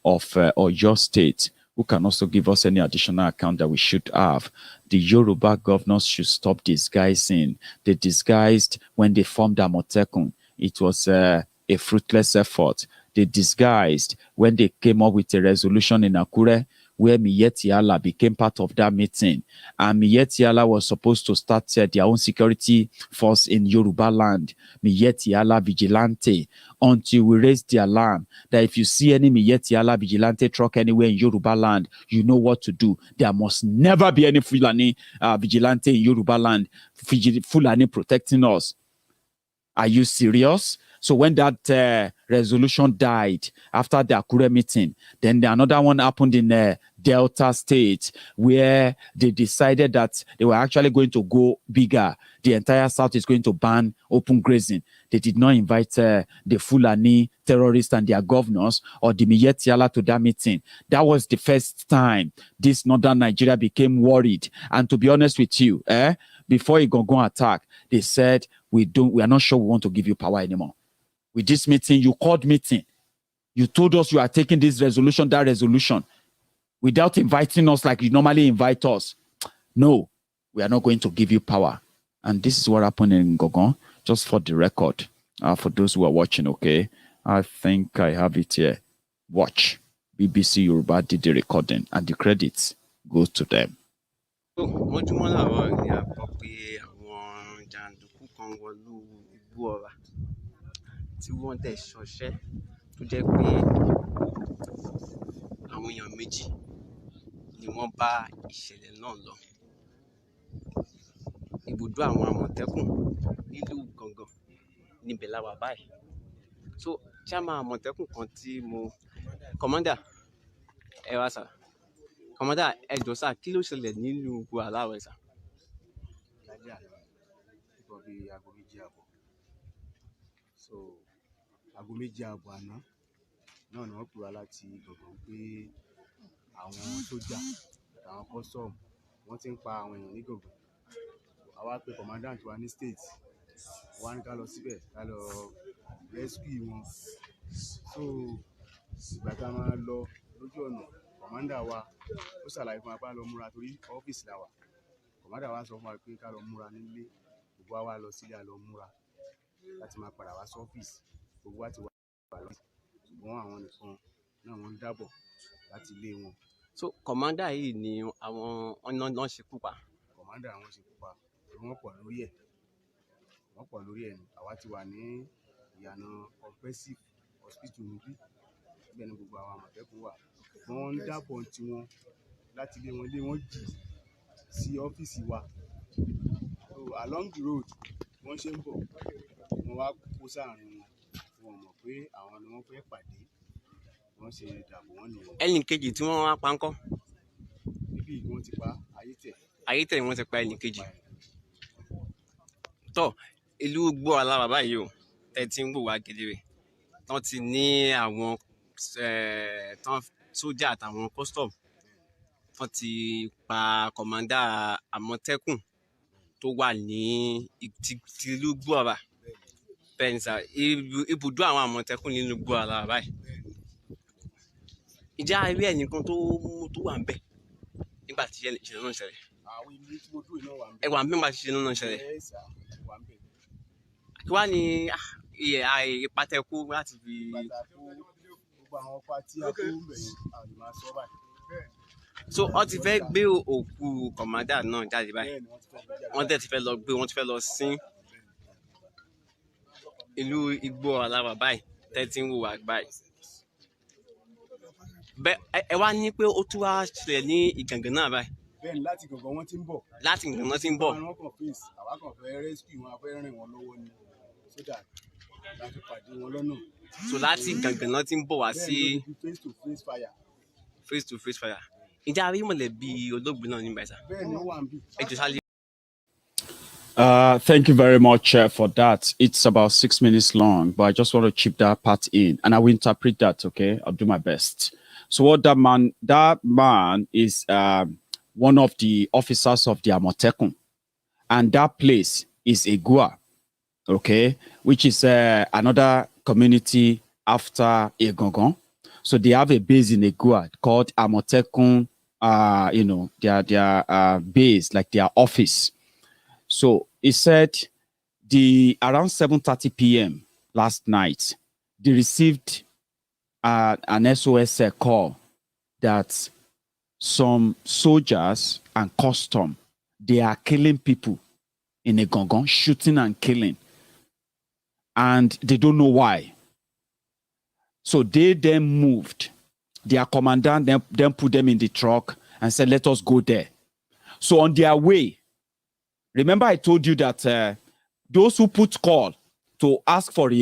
of your state who can also give us any additional account that we should have. The Yoruba governors should stop disguising. They disguised when they formed Amotekun. It was a fruitless effort. They disguised when they came up with a resolution in Akure, where Miyetti became part of that meeting. And Miyetti was supposed to start their own security force in Yoruba land, Miyetti Vigilante, until we raised the alarm that if you see any Miyetti Vigilante truck anywhere in Yoruba land, you know what to do. There must never be any Fulani Vigilante in Yoruba land, Fulani protecting us. Are you serious? So when that resolution died after the Akure meeting, then another one happened in Delta State, where they decided that they were actually going to go bigger. The entire South is going to ban open grazing. They did not invite the Fulani terrorists and their governors or the Miyetti to that meeting. That was the first time this northern Nigeria became worried. And to be honest with you, before Igboho attack, they said, we are not sure we want to give you power anymore. With this meeting, you called meeting. You told us you are taking this resolution, that resolution, without inviting us like you normally invite us. No, we are not going to give you power. And this is what happened in Igboho, just for the record, for those who are watching, okay? I think I have it here. Watch. BBC Yoruba did the recording, and the credits goes to them. Tí wọ́n dẹ̀ ṣọṣẹ́ tó jẹ́ pé àwọn èèyàn méjì ni wọ́n bá ìṣẹ̀lẹ̀ náà lọ. Ibùdó àwọn Àmọ̀tẹ́kùn nílùú Gangan níbẹ̀ la wà báyìí. So chairman Àmọ̀tẹ́kùn kan tí Commander ẹ wá sà. Commander ẹ jọ̀ọ́ sà, kí ló ṣẹlẹ̀ nílùú aláwẹ̀ sà? Lálẹ́ àná nípa bí aago 2:30. So aago 2:30 àná náà ni wọ́n pè wá láti Igboho pé àwọn sójà àtàwọn custom wọ́n ti ń pa àwọn èèyàn ní Igboho. Àwa pe commandant wa ní state, wọ́n á ní ká lọ síbẹ̀ ká lọ rescue wọn. So ìgbà tá a máa lọ lójú ọ̀nà, commander wa ó ṣàlàyé fún wa pé a lọ múra torí ọ́fíìsì la wà. Commander wa sọ fún wa pé ká lọ múra nílé, gbogbo wa wá lọ sílé a lọ múra láti máa padà wá sí ọ́fíìsì. Gbogbo wa ti wà lọ, ṣùgbọ́n àwọn nìkan náà wọ́n ń dábọ̀ láti ilé wọn. So commander yìí ni àwọn ọ̀nà ṣekú pa. Commander àwọn ṣekú pa, wọ́n pọ̀ lórí ẹ̀. Wọ́n pọ̀ lórí ẹ̀ ni. Àwa ti wà ní ìyànà comprehensive hospital níbí. Ibẹ̀ ni gbogbo àwọn Àmọ̀tẹ́kùn wà. Wọ́n ń dábọ̀ tiwọn láti ilé wọn jì sí ọ́fíìsì wa. So along the road wọ́n ṣe ń bọ̀, wọ́n wá kó sáàrin wọn mọ̀ pé àwọn ni wọ́n fẹ́ pàdé. Wọ́n ṣe dàbò wọ́n nìyẹn. Ẹnì kejì tí wọ́n wá pa ńkọ́? Níbí wọ́n ti pa Ayétẹ̀ wọ́n ti pa ẹnì kejì. Tọ́ ìlú Igboho aláwà báyìí o, tẹ́tí ń wò wá kedere. Tán ti ní àwọn tán sójà àtàwọn custom. Tán ti pa commander Àmọ̀tẹ́kùn tó wà ní ìlú Igboho àbá. Bẹ́ẹ̀ ni sà, ibùdó àwọn Àmọ̀tẹ́kùn nínú Igboho àlá báyìí. Ìjà rí ẹnìkan tó wà ń bẹ̀ nígbà tí ìṣẹ̀lẹ̀ náà ṣẹlẹ̀. Àwọn ilé tí mo dúró náà wà ń bẹ̀. Ẹ wà ń bẹ̀ nígbà tí ìṣẹ̀lẹ̀ náà ṣẹlẹ̀. Wà ń bẹ̀. Kí wá ní ipa tẹ kó láti fi. Gbogbo àwọn ọkọ̀ àti akó ń bẹ̀ yẹn, àwọn ìmọ̀ àṣọ báyìí. So wọ́n ti fẹ́ gbé òkú commander náà jáde báyìí. Wọ́n dẹ̀ ti fẹ́ lọ gbé, wọ́n ti fẹ́ lọ sin ìlú Igboho aláwà báyìí, tẹ́tí ń wò wá báyìí. Bẹ́ẹ̀ ẹ wá ní pé ó tún wá ṣẹlẹ̀ ní Ìgàngán náà báyìí. Bẹ́ẹ̀ni láti Ìgàngán wọ́n ti ń bọ̀. Láti Ìgàngán wọ́n ti ń bọ̀. Àwọn kan fèsì, àwa kan fẹ́ rescue wọn, a fẹ́ rìn wọn lọ́wọ́ ni sódà láti pàdé wọn lọ́nà. So láti Ìgàngán náà ti ń bọ̀ wá sí. Face to face fire. Face to face fire. Ǹjẹ́ a rí mọ̀lẹ́bí olóògbé náà nígbà ìsà? Bẹ́ẹ̀ni ó wà ń bí. Ẹ jọ̀ọ́ sálẹ̀. Thank you very much for that. It's about 6 minutes long, but I just want to chip that part in, and I will interpret that. Okay, I'll do my best. So, what that man is one of the officers of the Amotekun, and that place is Igboho, okay, which is another community after Igboho. So they have a base in Igboho called Amotekun. Their base, like their office. So he said around 7:30 p.m. last night, they received an SOS call that some soldiers and custom, they are killing people in a gongon, shooting and killing. And they don't know why. So they then moved. Their commandant then put them in the truck and said, let us go there. So on their way, remember I told you that those who put call to ask for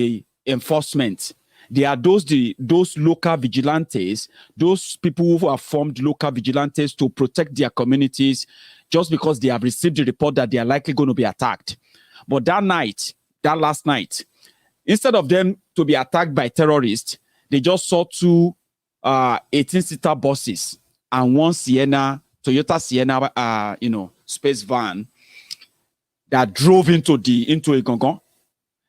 enforcement, they are those local vigilantes, those people who have formed local vigilantes to protect their communities just because they have received the report that they are likely going to be attacked. But that last night, instead of them to be attacked by terrorists, they just saw two 18-seater buses and one Toyota Sienna, space van that drove into a gongon.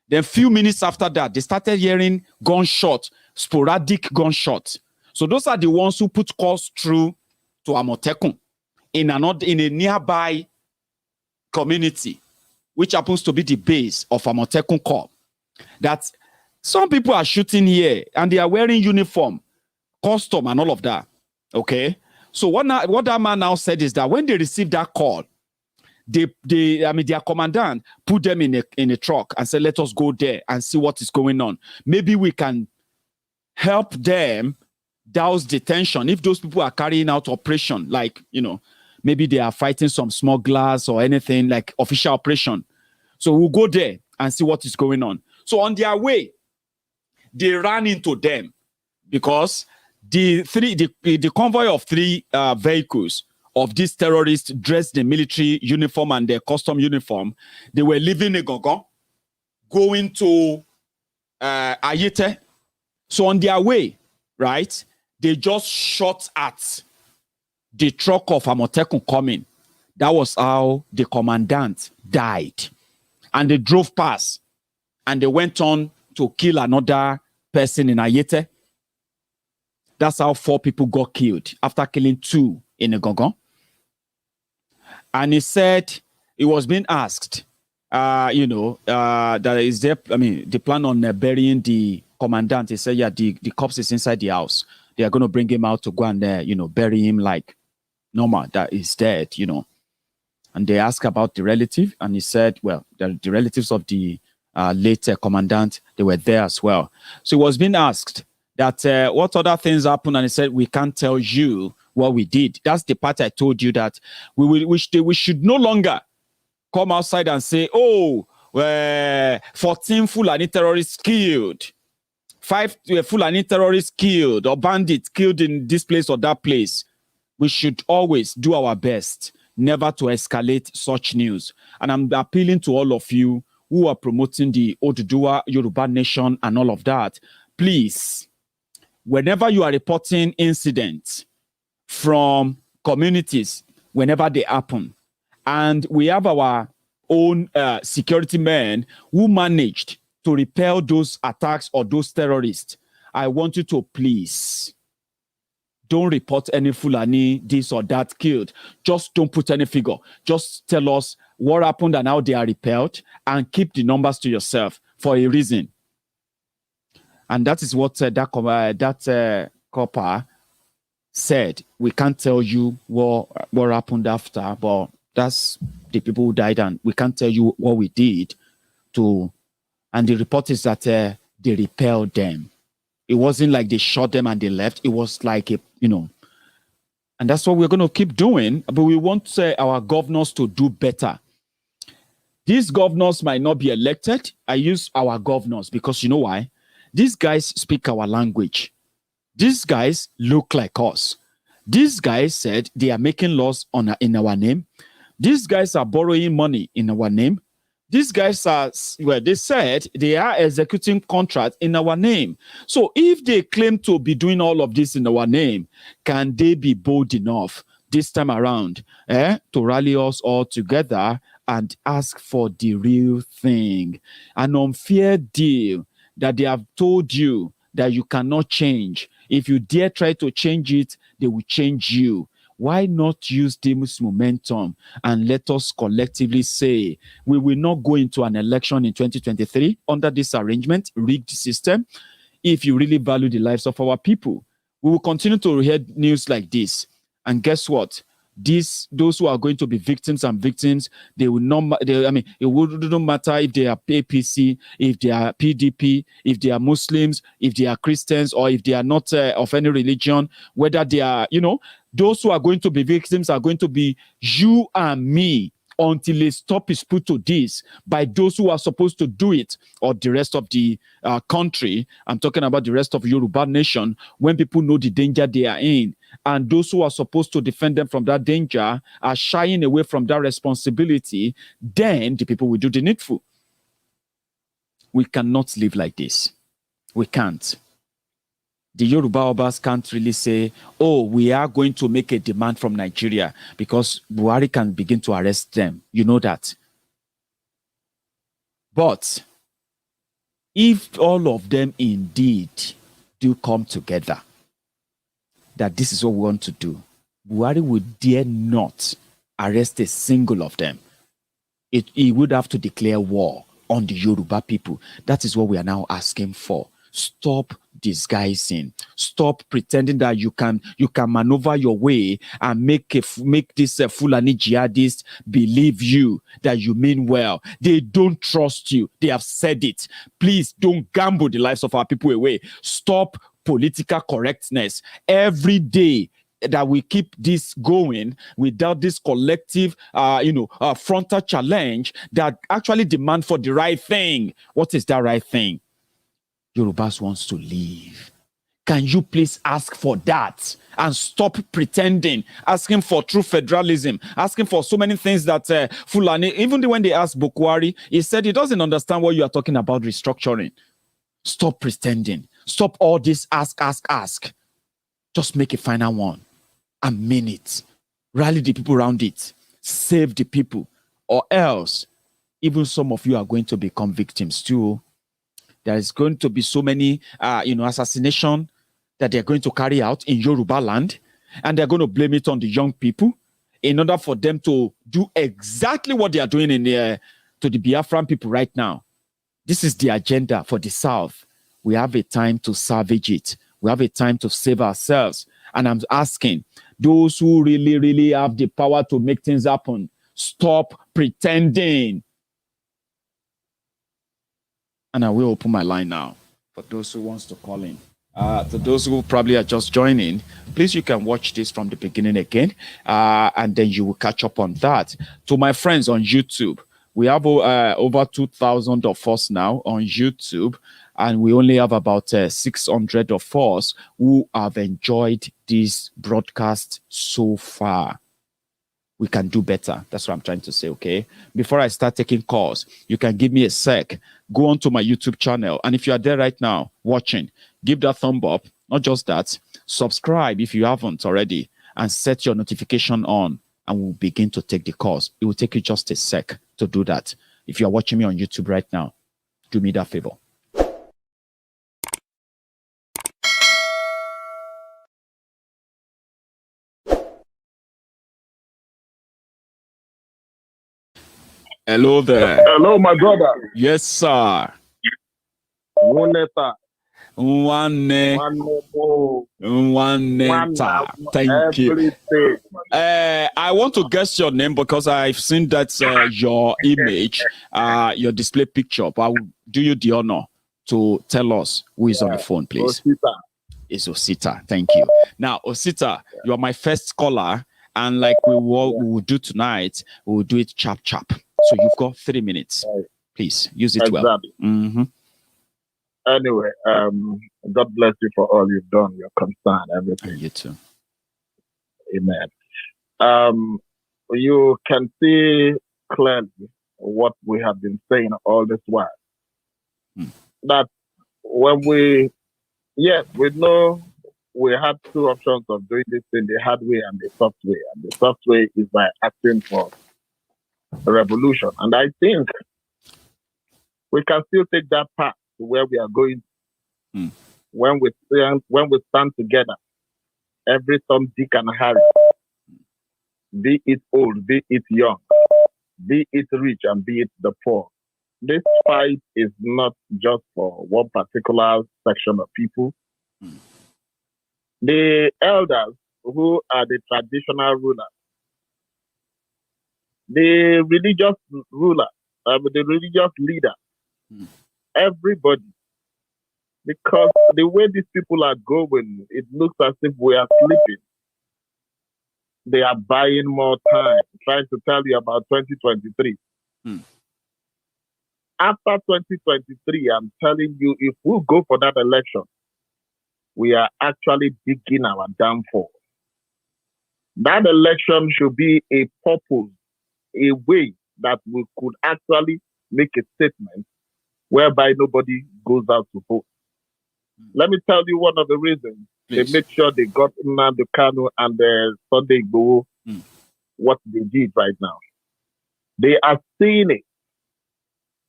Then few minutes after that, they started hearing gunshots, sporadic gunshots. So those are the ones who put calls through to Amotekun in a nearby community, which happens to be the base of Amotekun Corps. That some people are shooting here and they are wearing uniform, custom and all of that. Okay? So what that man now said is that when they received that call, their commandant put them in a truck and said, let us go there and see what is going on. Maybe we can help them douse the tension. If those people are carrying out operation, like, maybe they are fighting some smugglers or anything like official operation. So we'll go there and see what is going on. So on their way, they ran into them because the convoy of three vehicles of these terrorists dressed in military uniform and their custom uniform, they were leaving Egongon, going to Ayete. So on their way, right, they just shot at the truck of Amotekun coming. That was how the commandant died. And they drove past and they went on to kill another person in Ayete. That's how 4 people got killed after killing 2 in Egongon. And he said he was being asked, that is there, the plan on burying the commandant. He said, yeah, the corpse is inside the house. They are going to bring him out to go and, bury him like normal, that is dead, And they asked about the relative, and he said, well, the relatives of the late commandant, they were there as well. So he was being asked that what other things happened, and he said, we can't tell you what we did. That's the part I told you that we should no longer come outside and say, 14 Fulani terrorists killed, 5 Fulani terrorists killed, or bandits killed in this place or that place. We should always do our best never to escalate such news. And I'm appealing to all of you who are promoting the Oduduwa Yoruba Nation and all of that. Please, whenever you are reporting incidents from communities, whenever they happen, and we have our own security men who managed to repel those attacks or those terrorists, I want you to please don't report any Fulani this or that killed. Just don't put any figure. Just tell us what happened and how they are repelled, and keep the numbers to yourself for a reason. And that is what that copper said. We can't tell you what happened after, but that's the people who died, and we can't tell you what we did to. And the report is that they repelled them. It wasn't like they shot them and they left. It was like and that's what we're going to keep doing. But we want our governors to do better. These governors might not be elected. I use our governors because you know why? These guys speak our language. These guys look like us. These guys said they are making laws in our name. These guys are borrowing money in our name. These guys they said they are executing contracts in our name. So if they claim to be doing all of this in our name, can they be bold enough this time around to rally us all together and ask for the real thing? An unfair deal that they have told you that you cannot change. If you dare try to change it, they will change you. Why not use this momentum and let us collectively say we will not go into an election in 2023 under this arrangement, rigged system, if you really value the lives of our people? We will continue to hear news like this, And guess what? Those who are going to be victims and victims, they will not. It wouldn't matter if they are APC, if they are PDP, if they are Muslims, if they are Christians, or if they are not of any religion. Whether they are, those who are going to be victims are going to be you and me, until a stop is put to this by those who are supposed to do it, or the rest of the country. I'm talking about the rest of Yoruba nation. When people know the danger they are in, and those who are supposed to defend them from that danger are shying away from that responsibility, then the people will do the needful. We cannot live like this. We can't. The Yoruba Obas can't really say, oh, we are going to make a demand from Nigeria, because Buhari can begin to arrest them. You know that. But if all of them indeed do come together, that this is what we want to do, Buhari would dare not arrest a single of them. He would have to declare war on the Yoruba people. That is what we are now asking for. Stop disguising. Stop pretending that you can maneuver your way and make this Fulani jihadists believe you that you mean well. They don't trust you. They have said it. Please don't gamble the lives of our people away. Stop political correctness. Every day that we keep this going without this collective, frontal challenge that actually demand for the right thing. What is that right thing? Yorubas wants to leave. Can you please ask for that and stop pretending, asking for true federalism, asking for so many things that Fulani, even when they asked Bukwari, he said he doesn't understand what you are talking about restructuring. Stop pretending. Stop all this ask. Just make a final one and mean it. Rally the people around it. Save the people. Or else, even some of you are going to become victims too. There is going to be so many, assassination that they're going to carry out in Yoruba land, and they're going to blame it on the young people in order for them to do exactly what they are doing to the Biafran people right now. This is the agenda for the South. We have a time to salvage it. We have a time to save ourselves. And I'm asking those who really, really have the power to make things happen, stop pretending. And I will open my line now for those who wants to call in. To those who probably are just joining, please, you can watch this from the beginning again, and then you will catch up on that. To my friends on YouTube, we have over 2,000 of us now on YouTube, and we only have about 600 of us who have enjoyed this broadcast so far. We can do better. That's what I'm trying to say, okay? Before I start taking calls, you can give me a sec. Go on to my YouTube channel. And if you are there right now watching, give that thumb up. Not just that. Subscribe if you haven't already. And set your notification on. And we'll begin to take the calls. It will take you just a sec to do that. If you are watching me on YouTube right now, do me that favor. Hello there. Hello, my brother. Yes, sir. Woneta. Waneta. Thank you. I want to guess your name because I've seen that your image, your display picture. But I will do you the honor to tell us who is on the phone, please. Osita. It's Osita. Thank you. Now, Osita, you are my first caller. And like we will do tonight, we will do it chap. So you've got 3 minutes. Please use it well. Mm-hmm. Anyway, God bless you for all you've done, your concern, everything. And you too. Amen. You can see clearly what we have been saying all this while. That when we know we had two options of doing this thing, the hard way and the soft way. And the soft way is by asking for a revolution. And I think we can still take that path to where we are going when we stand together, every Tom, Dick, and Harry, be it old, be it young, be it rich, and be it the poor. This fight is not just for one particular section of people. The elders who are the traditional rulers, the religious ruler, the religious leader, everybody. Because the way these people are going, it looks as if we are sleeping. They are buying more time, trying to tell you about 2023. After 2023, I'm telling you, if we go for that election, we are actually digging our downfall. That election should be a purpose, a way that we could actually make a statement whereby nobody goes out to vote. Let me tell you one of the reasons. Please. They make sure they got Nnamdi Kanu and Sunday Igboho what they did right now. They are seeing it.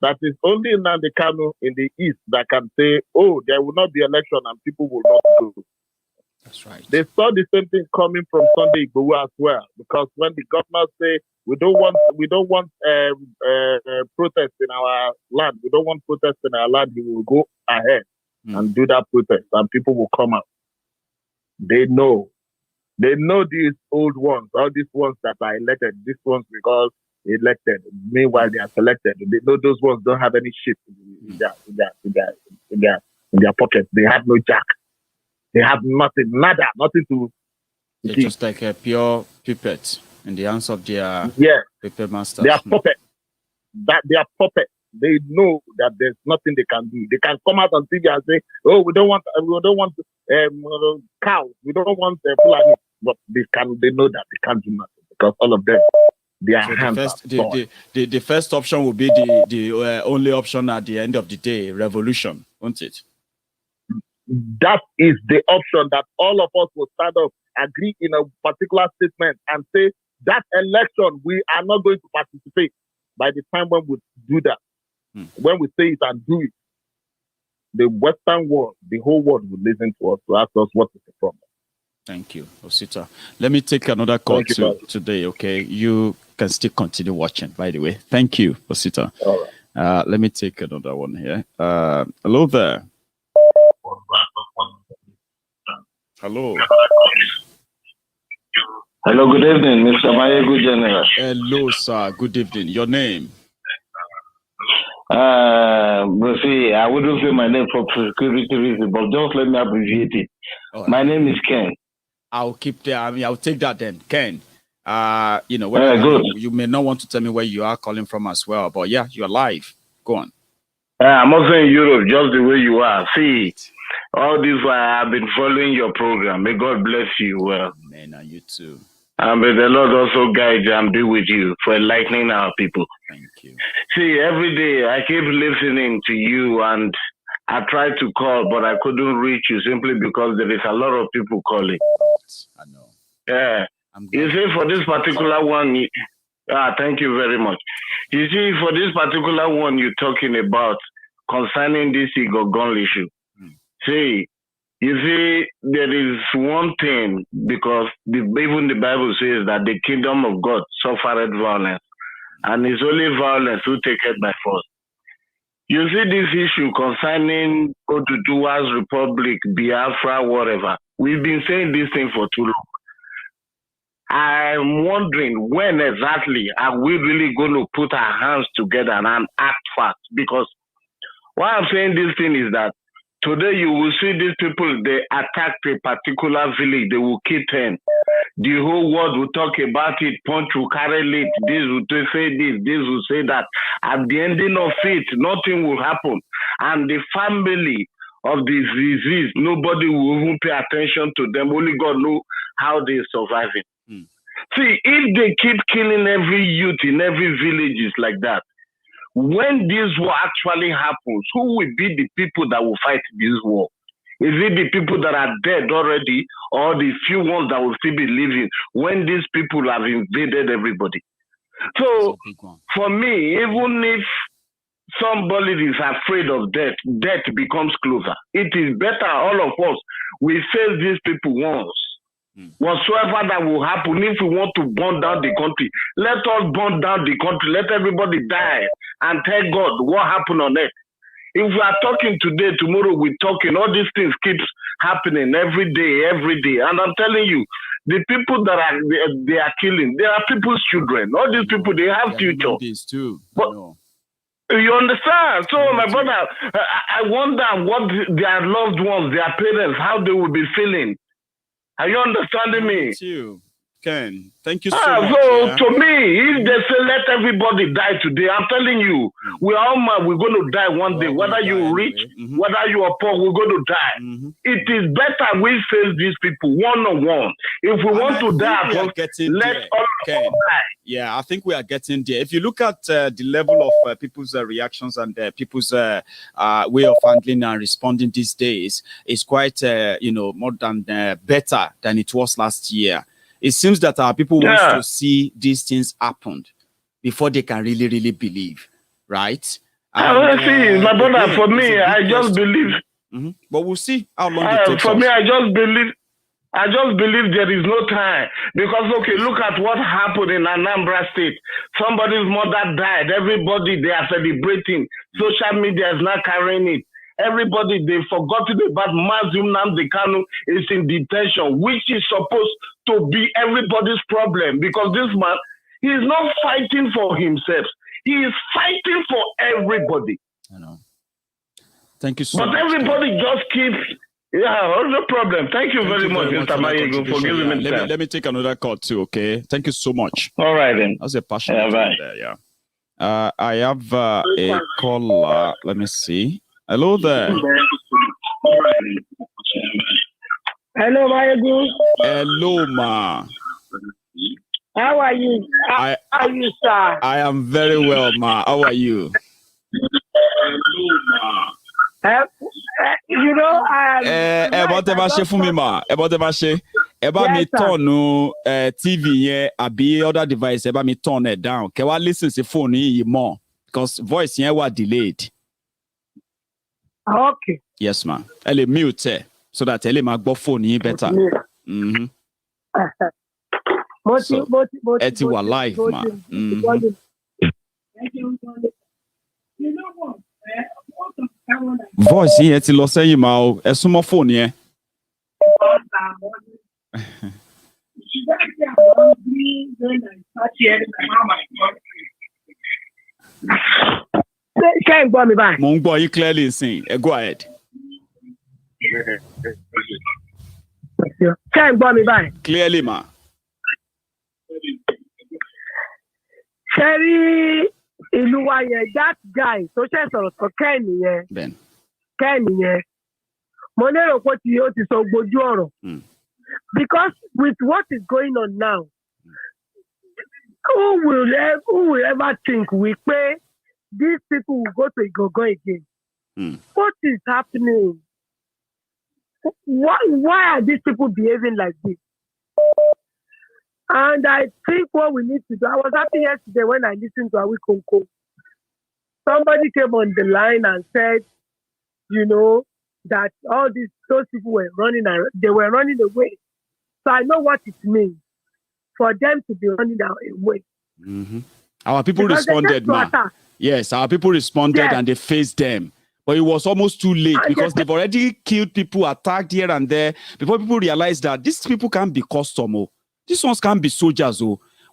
That is only Nnamdi Kanu in the East that can say, oh, there will not be election and people will not go. That's right. They saw the same thing coming from Sunday Igboho as well. Because when the governors say, we don't want protest in our land, we don't want protest in our land, we will go ahead and do that protest and people will come out. They know these old ones, all these ones that are elected, these ones because elected. Meanwhile, they are selected. They know those ones don't have any shit in their pockets. They have no jack. They have nothing, nothing to. They're just like a pure puppet in the hands of their puppet masters. They are puppets. They are puppets. They know that there's nothing they can do. They can come out on TV and say, "Oh, we don't want cows. We don't want Fulani." But they know that they can't do nothing because all of them, their hands are the first option will be the only option at the end of the day, revolution, won't it? That is the option that all of us will stand up, agree in a particular statement, and say that election we are not going to participate. By the time when we do that. When we say it and do it, the Western world, the whole world will listen to us to ask us what is the problem. Thank you, Osita. Let me take another call today, okay? You can still continue watching, by the way. Thank you, Osita. All right. Let me take another one here. Hello there. Hello. Hello, good evening, Mr. Maiyegun General. Hello, sir. Good evening. Your name? See, I wouldn't say my name for security reasons, but just let me abbreviate it. Right. My name is Ken. I'll keep that. I'll take that then, Ken. You may not want to tell me where you are calling from as well, but yeah, you're live. Go on. I'm also in Europe, just the way you are. See, all this while I've been following your program. May God bless you well. Amen, and you too. And may the Lord also guide you and be with you for enlightening our people. Thank you. See, every day I keep listening to you and I tried to call, but I couldn't reach you simply because there is a lot of people calling. I know. Yeah. You see, for this particular one, thank you very much. You see, for this particular one you're talking about concerning this Igboho issue, see, you see, there is one thing, because even the Bible says that the kingdom of God suffered violence, and it's only violence who take it by force. You see this issue concerning Oduduwa's Republic, Biafra, whatever. We've been saying this thing for too long. I'm wondering when exactly are we really going to put our hands together and act fast? Because why I'm saying this thing is that today you will see these people, they attack a particular village, they will kill 10. The whole world will talk about it, punch will carry it, this will say this will say that. At the ending of it, nothing will happen. And the family of this disease, nobody will even pay attention to them. Only God knows how they're surviving. See, if they keep killing every youth in every village like that, when this war actually happens, who will be the people that will fight this war? Is it the people that are dead already, or the few ones that will still be living when these people have invaded everybody? So, for me, even if somebody is afraid of death, death becomes closer. It is better all of us, we face these people once. Whatsoever that will happen, if we want to burn down the country, let us burn down the country, let everybody die, and tell God what happened on earth. If we are talking today, tomorrow we're talking, all these things keeps happening every day. And I'm telling you, the people that they are killing, they are people's children. All these people, they have future. Too. But, you understand? So, my brother, I wonder what their loved ones, their parents, how they will be feeling. Are you understanding me? Too. Ken, thank you so much. So, to me, if they say let everybody die today, I'm telling you, we're going to die one day. Whether you rich, whether you are poor, we're going to die. It is better we face these people one-on-one. If we want to die, let all die. Yeah, I think we are getting there. If you look at the level of people's reactions and people's way of handling and responding these days, is quite, more than better than it was last year. It seems that our people want to see these things happen before they can really, really believe, right? See, my brother, for me, I just believe. But we'll see how long it takes. For me, I just believe there is no time. Because, okay, look at what happened in Anambra State. Somebody's mother died. Everybody, they are celebrating. Social media is not carrying it. Everybody, they've forgotten about Mazum Nnamdi Kanu is in detention, which is supposed to be everybody's problem, because this man, he is not fighting for himself. He is fighting for everybody. I know. Thank you so much. But everybody just keeps, no problem. Thank you very much, Mr. Mayyegun, for giving me time. Let me take another call too, okay? Thank you so much. All right, then. That's a passionate there, I have a caller. Let me see. Hello there. Hello, Maiyegun. Hello, ma. How are you? How are you, sir? I am very well, ma. How are you? Hello, ma. You know, I am. Me turn TV here, abi other device, me turn it down. Can I listen to phone more? Because voice here was delayed. Okay. Yes, ma'am. Elle est mute so that elle ma go phone better. Eti wa live, ma. Voice here ti lo sẹ́yìn ma o. Ẹ súnmọ́ phone yẹn. Can't go me back. Mo ń gbọ́ yín clearly sing. Go ahead. Can't go me back. Clearly, ma. Sherry Iluwaye, that guy, so she sọ̀rọ̀ sọ Ken yẹn. Ben. Ken yẹn. Mo lérò pé tí ó ti sọ gbójú ọ̀rọ̀. Because with what is going on now, who will ever think we pay these people will go to Igboho again? What is happening? Why are these people behaving like this? And I think what we need to do, I was happy yesterday when I listened to Awikonko. Somebody came on the line and said, that those people were running away. So I know what it means for them to be running away. Our people responded, ma. Yes, our people responded and they faced them. But it was almost too late because they've already killed people, attacked here and there. Before people realized that these people can't be custom. These ones can't be soldiers.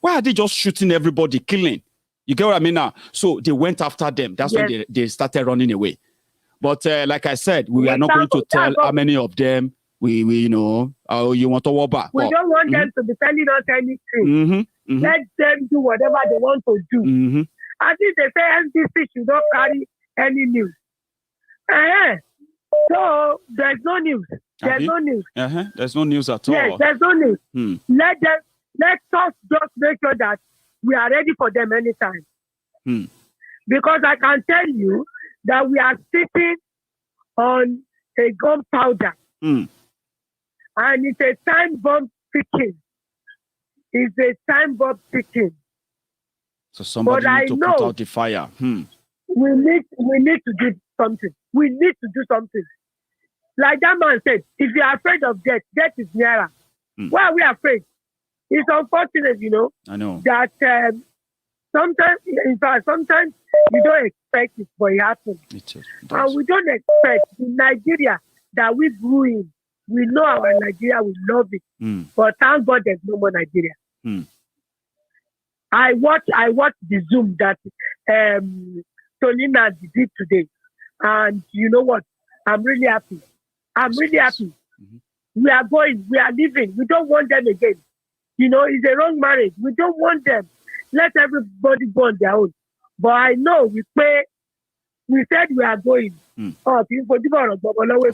Why are they just shooting everybody, killing? You get what I mean now? So they went after them. That's when they started running away. But like I said, we are not going to tell how many of them you want to war back. We don't want them to be telling us anything. Let them do whatever they want to do. I think they say NDC should not carry any news. So there's no news. There's no news. There's no news at all. Yes, there's no news. Let us just make sure that we are ready for them anytime. Because I can tell you that we are sitting on a gunpowder. And it's a time bomb ticking. It's a time bomb ticking. So somebody need to put out the fire. We need to do something. We need to do something. Like that man said, if you are afraid of death, death is nearer. Why are we afraid? It's unfortunate, I know. That sometimes you don't expect it, but it happens. And we don't expect in Nigeria that we grew in We know our Nigeria, we love it. But thank God there's no more Nigeria. I watched the Zoom that Tonina did today. And you know what? I'm really happy. We are going, we are leaving. We don't want them again. You know, it's a wrong marriage. We don't want them. Let everybody go on their own. But I know we said we are going. Of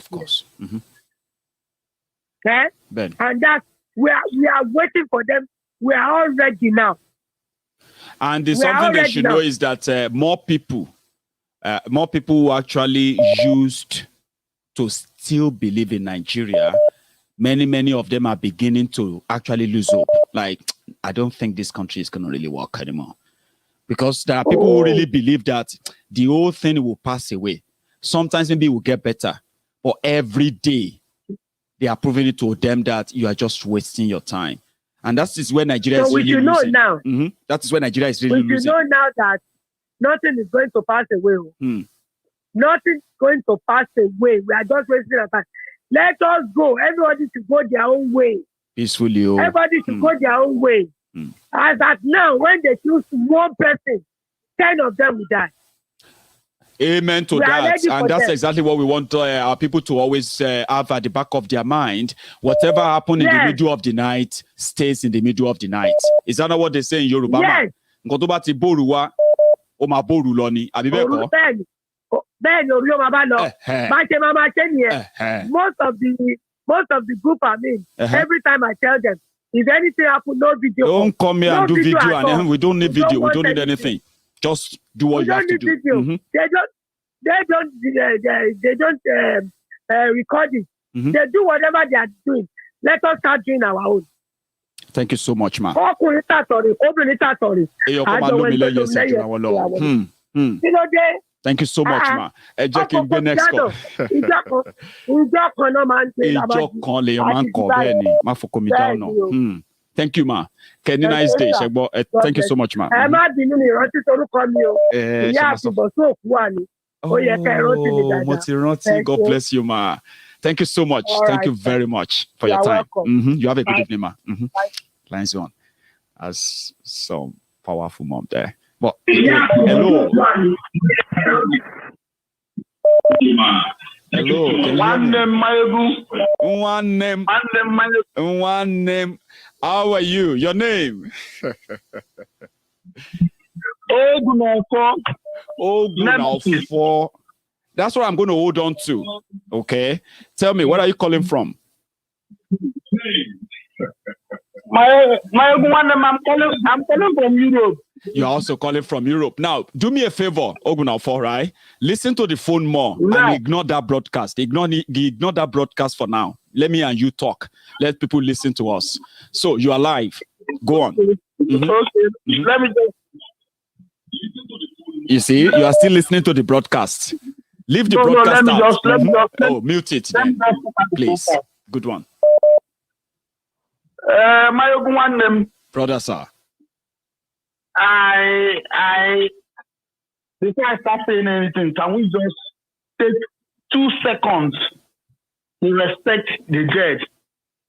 course. Okay? And that we are waiting for them. We are all ready now. And there's something they should know is that more people who actually used to still believe in Nigeria, many of them are beginning to actually lose hope. Like, I don't think this country is going to really work anymore. Because there are people who really believe that the whole thing will pass away. Sometimes maybe it will get better. But every day, they are proving it to them that you are just wasting your time. And that is where Nigeria is really losing. Now. That is where Nigeria is really losing. We should know now that nothing is going to pass away. Nothing is going to pass away. We are just wasting our time. Let us go. Everybody should go their own way. Peacefully. Everybody should go their own way. As at now, when they choose one person, 10 of them will die. Amen to that. And that's exactly what we want our people to always have at the back of their mind. Whatever happened in the middle of the night stays in the middle of the night. Is that not what they say in Yoruba? Yes. Most of the group I'm in, every time I tell them, if anything happens, no video. Don't come here and do video, and then we don't need video. We don't need anything. Just do what you have to do. They don't record it. They do whatever they are doing. Let us start doing our own. Thank you so much, ma. Thank you so much, ma. Next call. Thank you, ma. Can you nice day? Thank you so much, ma. God bless you, ma. Thank you so much. Thank you very much for your time. You have a good evening, ma. Lines on. As some powerful mom there. But hello. Hello. One name. How are you? Your name? Ogunafo. That's what I'm going to hold on to. Okay. Tell me, where are you calling from? I'm calling from Europe. You're also calling from Europe. Now, do me a favor, Ogunafo, right? Listen to the phone more and ignore that broadcast. Ignore that broadcast for now. Let me and you talk. Let people listen to us. So, you are live. Go on. Okay. Let me just... You see, you are still listening to the broadcast. Leave the broadcast out. Mute it then, please. Good one. Maiyegun one name. Brother, sir. Before I start saying anything, can we just take 2 seconds to respect the dead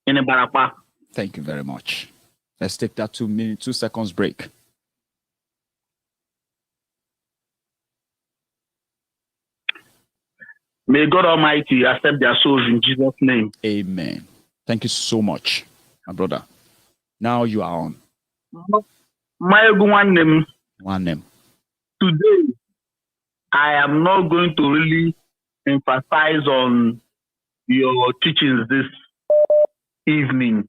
in Ibarapa? Thank you very much. Let's take that 2 seconds break. May God Almighty accept their souls in Jesus' name. Amen. Thank you so much, my brother. Now you are on. Maiyegun one name. Today, I am not going to really emphasize on your teachings this evening.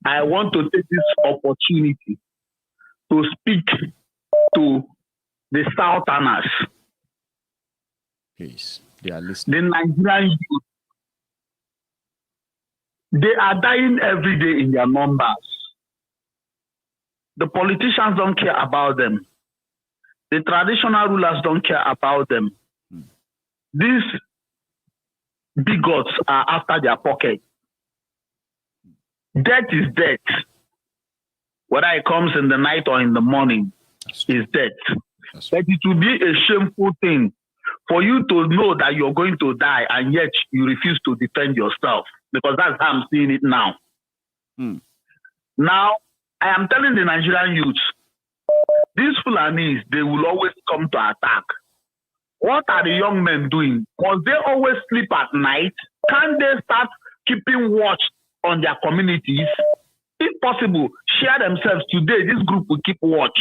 I want to take this opportunity to speak to the Southerners. Please, they are listening. The Nigerian youth. They are dying every day in their numbers. The politicians don't care about them. The traditional rulers don't care about them. These bigots are after their pocket. Death is death. Whether it comes in the night or in the morning, is death. But it will be a shameful thing for you to know that you're going to die and yet you refuse to defend yourself. because that's how I'm seeing it now. Now, I am telling the Nigerian youth, these Fulanis, they will always come to attack. What are the young men doing? Because they always sleep at night. Can they start keeping watch on their communities? If possible, share themselves. Today, this group will keep watch.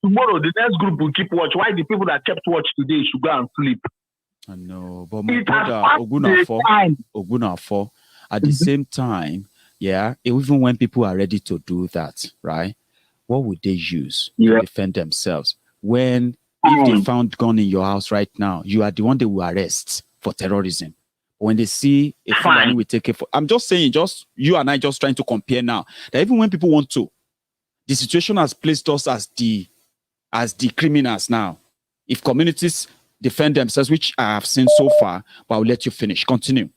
Tomorrow, the next group will keep watch. Why the people that kept watch today should go and sleep? I know, but my brother Ogunafo, at the same time, even when people are ready to do that, right? What would they use to defend themselves? When if they found gun in your house right now, you are the one they will arrest for terrorism. When they see a Fulani, we take it for. I'm just saying, just you and I just trying to compare now. That even when people want to, the situation has placed us as the criminals now. If communities defend themselves, which I have seen so far, but I'll let you finish. Continue.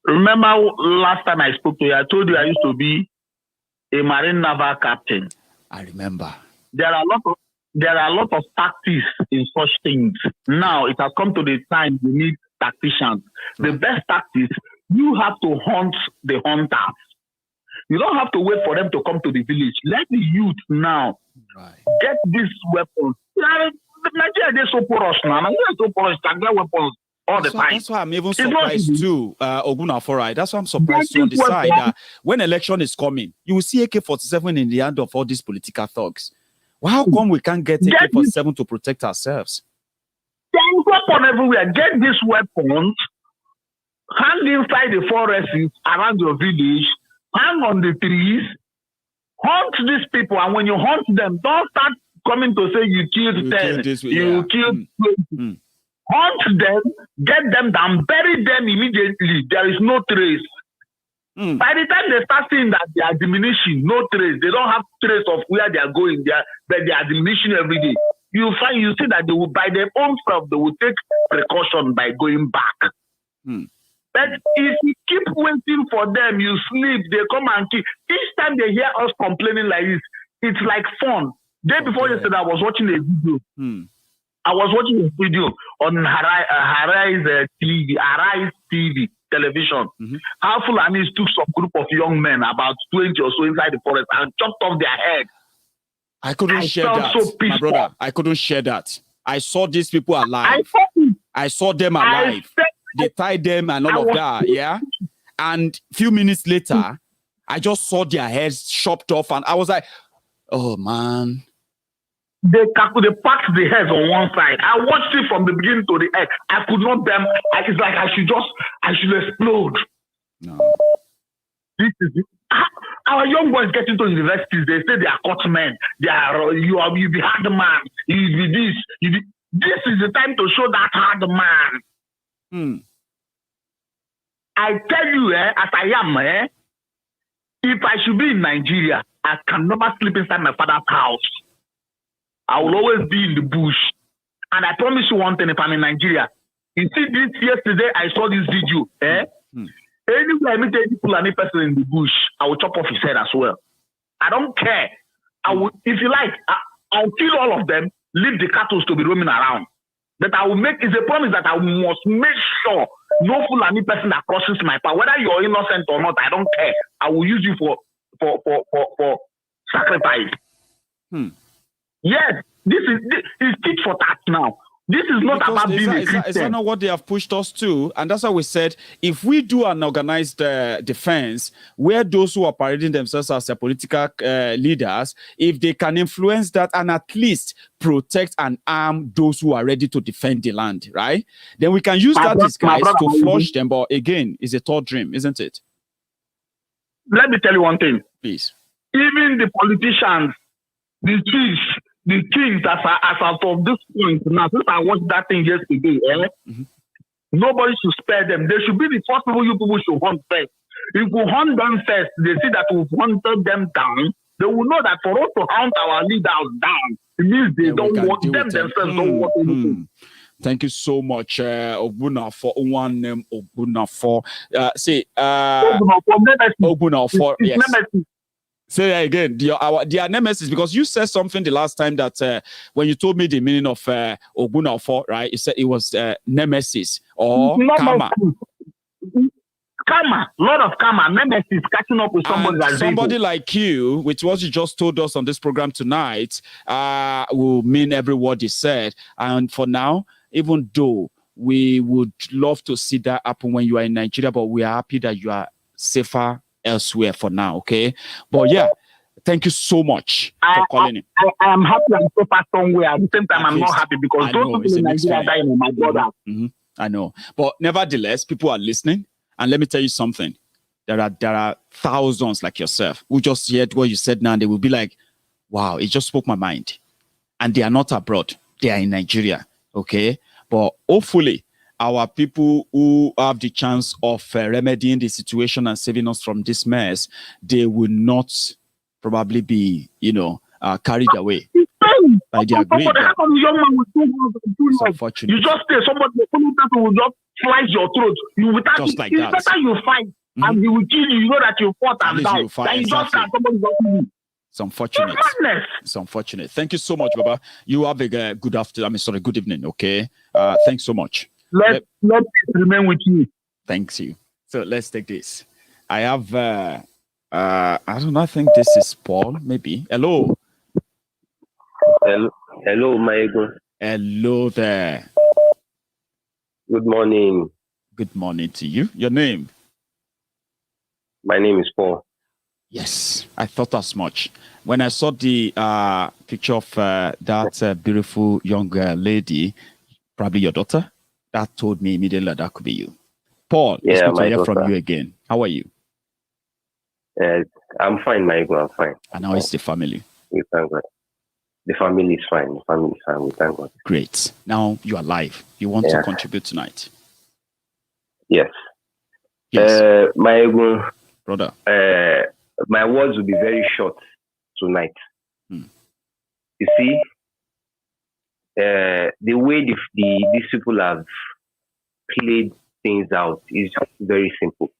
Remember last time I spoke to you, I told you I used to be a Marine Naval captain. I remember. There are a lot of tactics in such things. Now it has come to the time you need tacticians. Right. The best tactics, you have to hunt the hunters. You don't have to wait for them to come to the village. Let the youth now get these weapons. Nigeria, they're so porous now. Nigeria so porous, can get weapons all the time. That's why I'm even surprised too, Ogunafo. That's why I'm surprised to on the side that when election is coming, you will see AK-47 in the hand of all these political thugs. Well, how come we can't get AK-47 to protect ourselves? There's weapons everywhere. Get these weapons, hang inside the forests around your village, hang on the trees, hunt these people, and when you hunt them, don't start coming to say you killed 10, you killed 20. Hunt them, get them down, bury them immediately. There is no trace. By the time they start seeing that they are diminishing, no trace. They don't have trace of where they are going. But they are diminishing every day. You see that they will, by their own self, they will take precaution by going back. But if you keep waiting for them, you sleep, they come and kill. Each time they hear us complaining like this, it's like fun. Day before yesterday, I was watching a video. I was watching a video on Arise TV television. How Fulanis took some group of young men, about 20 or so, inside the forest and chopped off their head. I couldn't share that, my brother. I couldn't share that. I saw these people alive. I saw them alive. They tied them and all of that, And a few minutes later, I just saw their heads chopped off, and I was like, oh, man. They packed the heads on one side. I watched it from the beginning to the end. I could not bear. It's like I should explode. No. This is it. Our young boys get into universities. They say they are cut men. You be hard man. You be this. This is the time to show that hard man. I tell you, as I am, if I should be in Nigeria, I can never sleep inside my father's house. I will always be in the bush. And I promise you one thing, if I'm in Nigeria, you see this yesterday, I saw this video. Anywhere I meet any Fulani person in the bush, I will chop off his head as well. I don't care. I will, if you like, I'll kill all of them, leave the cattle to be roaming around. But I will it's a promise that I must make sure no Fulani person that crosses my path, whether you're innocent or not, I don't care. I will use you for sacrifice. Yes, this is tit for tat now. This is not about being a Christian. Is that not what they have pushed us to? And that's why we said, if we do an organized defense, where those who are parading themselves as their political leaders, if they can influence that and at least protect and arm those who are ready to defend the land, right? Then we can use that disguise to flush them. But again, it's a tall dream, isn't it? Let me tell you one thing. Please. Even the politicians, the kings as of this point now, since I watched that thing yesterday, nobody should spare them. They should be the first people you people should hunt first. If we hunt them first, they see that we've hunted them down, they will know that for us to hunt our leaders down, it means they don't want them themselves, don't want anything. Thank you so much, Ogunafo. One name Ogunafo. Ogunafo, yes. Say that again. Their nemesis, because you said something the last time that when you told me the meaning of Ogunafo, right? You said it was nemesis or karma. karma, lot of karma. Nemesis catching up with somebody that's somebody evil. like you, with what you just told us on this program tonight, will mean every word you said. And for now, even though we would love to see that happen when you are in Nigeria, but we are happy that you are safer elsewhere for now, okay? But yeah, thank you so much for calling in. I am happy I'm safer somewhere. At the same time, I'm not happy because those people in Nigeria are dying, my brother. I know. But nevertheless, people are listening. And let me tell you something. There are thousands like yourself who just heard what you said now, and they will be like, wow, it just spoke my mind. And they are not abroad. They are in Nigeria, okay? But hopefully, our people who have the chance of remedying the situation and saving us from this mess, they will not probably be, carried away by the agreement. It's unfortunate. You just say somebody will just slice your throat. You without just like it's that. better you fight and he will kill you. You know that you fought and died. Then you just start somebody just kill you. It's unfortunate. It's unfortunate. Thank you so much, Baba. You have a good afternoon. Good evening. Okay. Thanks so much. Let remain with you. Thanks you. So let's take this. I have I don't know. I think this is Paul. Maybe. Hello. Hello, Maiyegun. Hello there. Good morning. Good morning to you. Your name? My name is Paul. Yes, I thought as much. When I saw the picture of that beautiful young lady, probably your daughter, that told me immediately that could be you. Paul, it's good to hear from you again. How are you? I'm fine, Maiyegun. I'm fine. And how is the family? We thank God. The family is fine. The family is fine. We thank God. Great. Now you are live. You want to contribute tonight? Yes. Maiyegun, brother. My words will be very short tonight. You see, the way these people have played things out is very simple.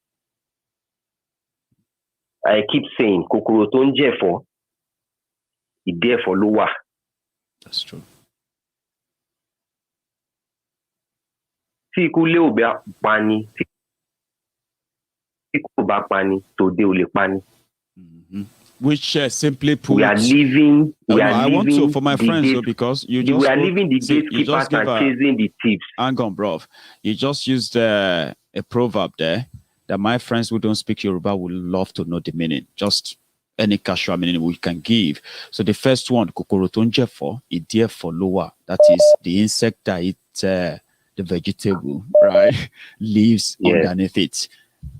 I keep saying, Kokoro to nje for, it there for lower. That's true. See, kule obe pani, oba pani, today ole pani. Which simply puts, we are living. I want to for my friends because you just we are living the gatekeepers and chasing the thieves. Hang on, bro. You just used a proverb there that my friends who don't speak Yoruba would love to know the meaning. Just any casual meaning we can give. So the first one, kokoro to nje for, it there for lower. That is the insect that eats the vegetable, right? Leaves underneath it.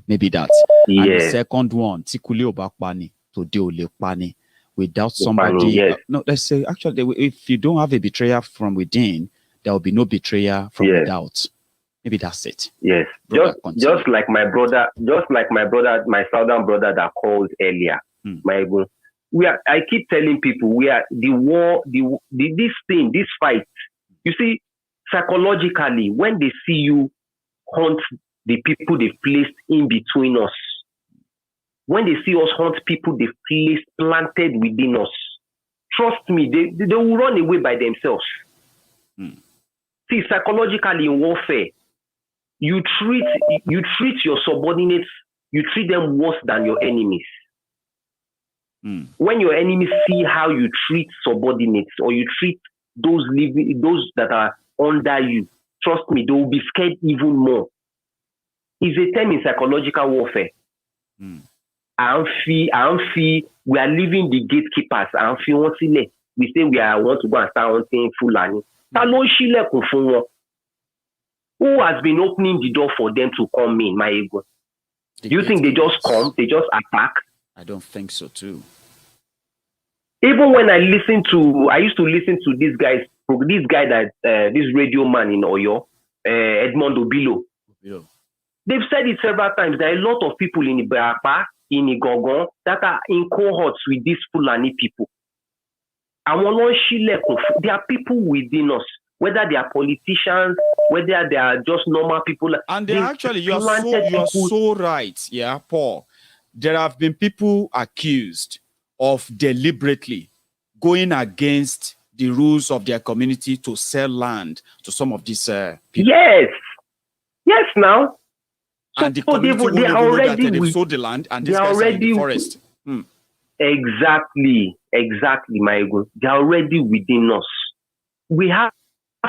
Maybe that. And the second one, tikule obakbani. Without somebody, no, let's say actually, if you don't have a betrayer from within, there will be no betrayer from without. Maybe that's it. Yes, just like my brother, my southern brother that called earlier. Maiyegun, I keep telling people we are the war, this fight. You see, psychologically, when they see you hunt the people they've placed in between us. When they see us hunt people they've placed planted within us, trust me, they will run away by themselves. See, psychologically in warfare, you treat your subordinates, you treat them worse than your enemies. When your enemies see how you treat subordinates or you treat those that are under you, trust me, they will be scared even more. It's a term in psychological warfare. We are leaving the gatekeepers. We say we want to go and start hunting Fulani. Who has been opening the door for them to come in, Maiyegun? Do you think they just come? They just attack? I don't think so too. Even when I used to listen to this guy that this radio man in Oyo, Edmond Obilo. They've said it several times. There are a lot of people in Ibarapa, in Igboho, that are in cohorts with these Fulani people. There are people within us, whether they are politicians, whether they are just normal people. And they actually, you are so right, Paul. There have been people accused of deliberately going against the rules of their community to sell land to some of these people. Yes, now. And the community will know that they've sold the land and these guys are in the forest. Exactly, Maiyegun. They are already within us. We have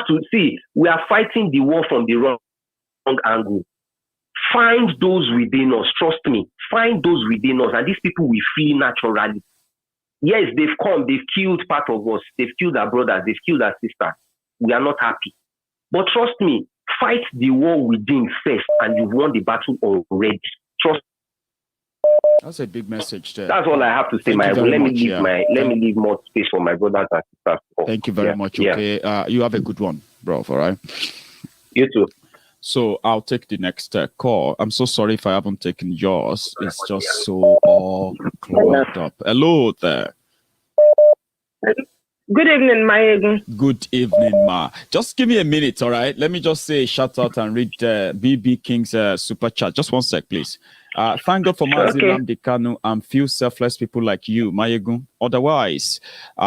to see, we are fighting the war from the wrong angle. Find those within us, trust me, find those within us, and these people will feel naturally. Yes, they've come, they've killed part of us, they've killed our brothers, they've killed our sisters. We are not happy. But trust me, fight the war within first, and you've won the battle already. Trust. That's a big message there. That's all I have to say. Let me leave more space for my brothers and sisters. Thank you very much. Okay, you have a good one, bro. All right. You too. So I'll take the next call. I'm so sorry if I haven't taken yours. It's just so all clogged up. Hello there. Good evening, Maiyegun. Good evening, Ma. Just give me a minute, all right? Let me just say a shout out and read BB King's super chat. Just one sec, please. Thank God for Mazi Nnamdi Kanu and few selfless people like you, Maiyegun. Otherwise,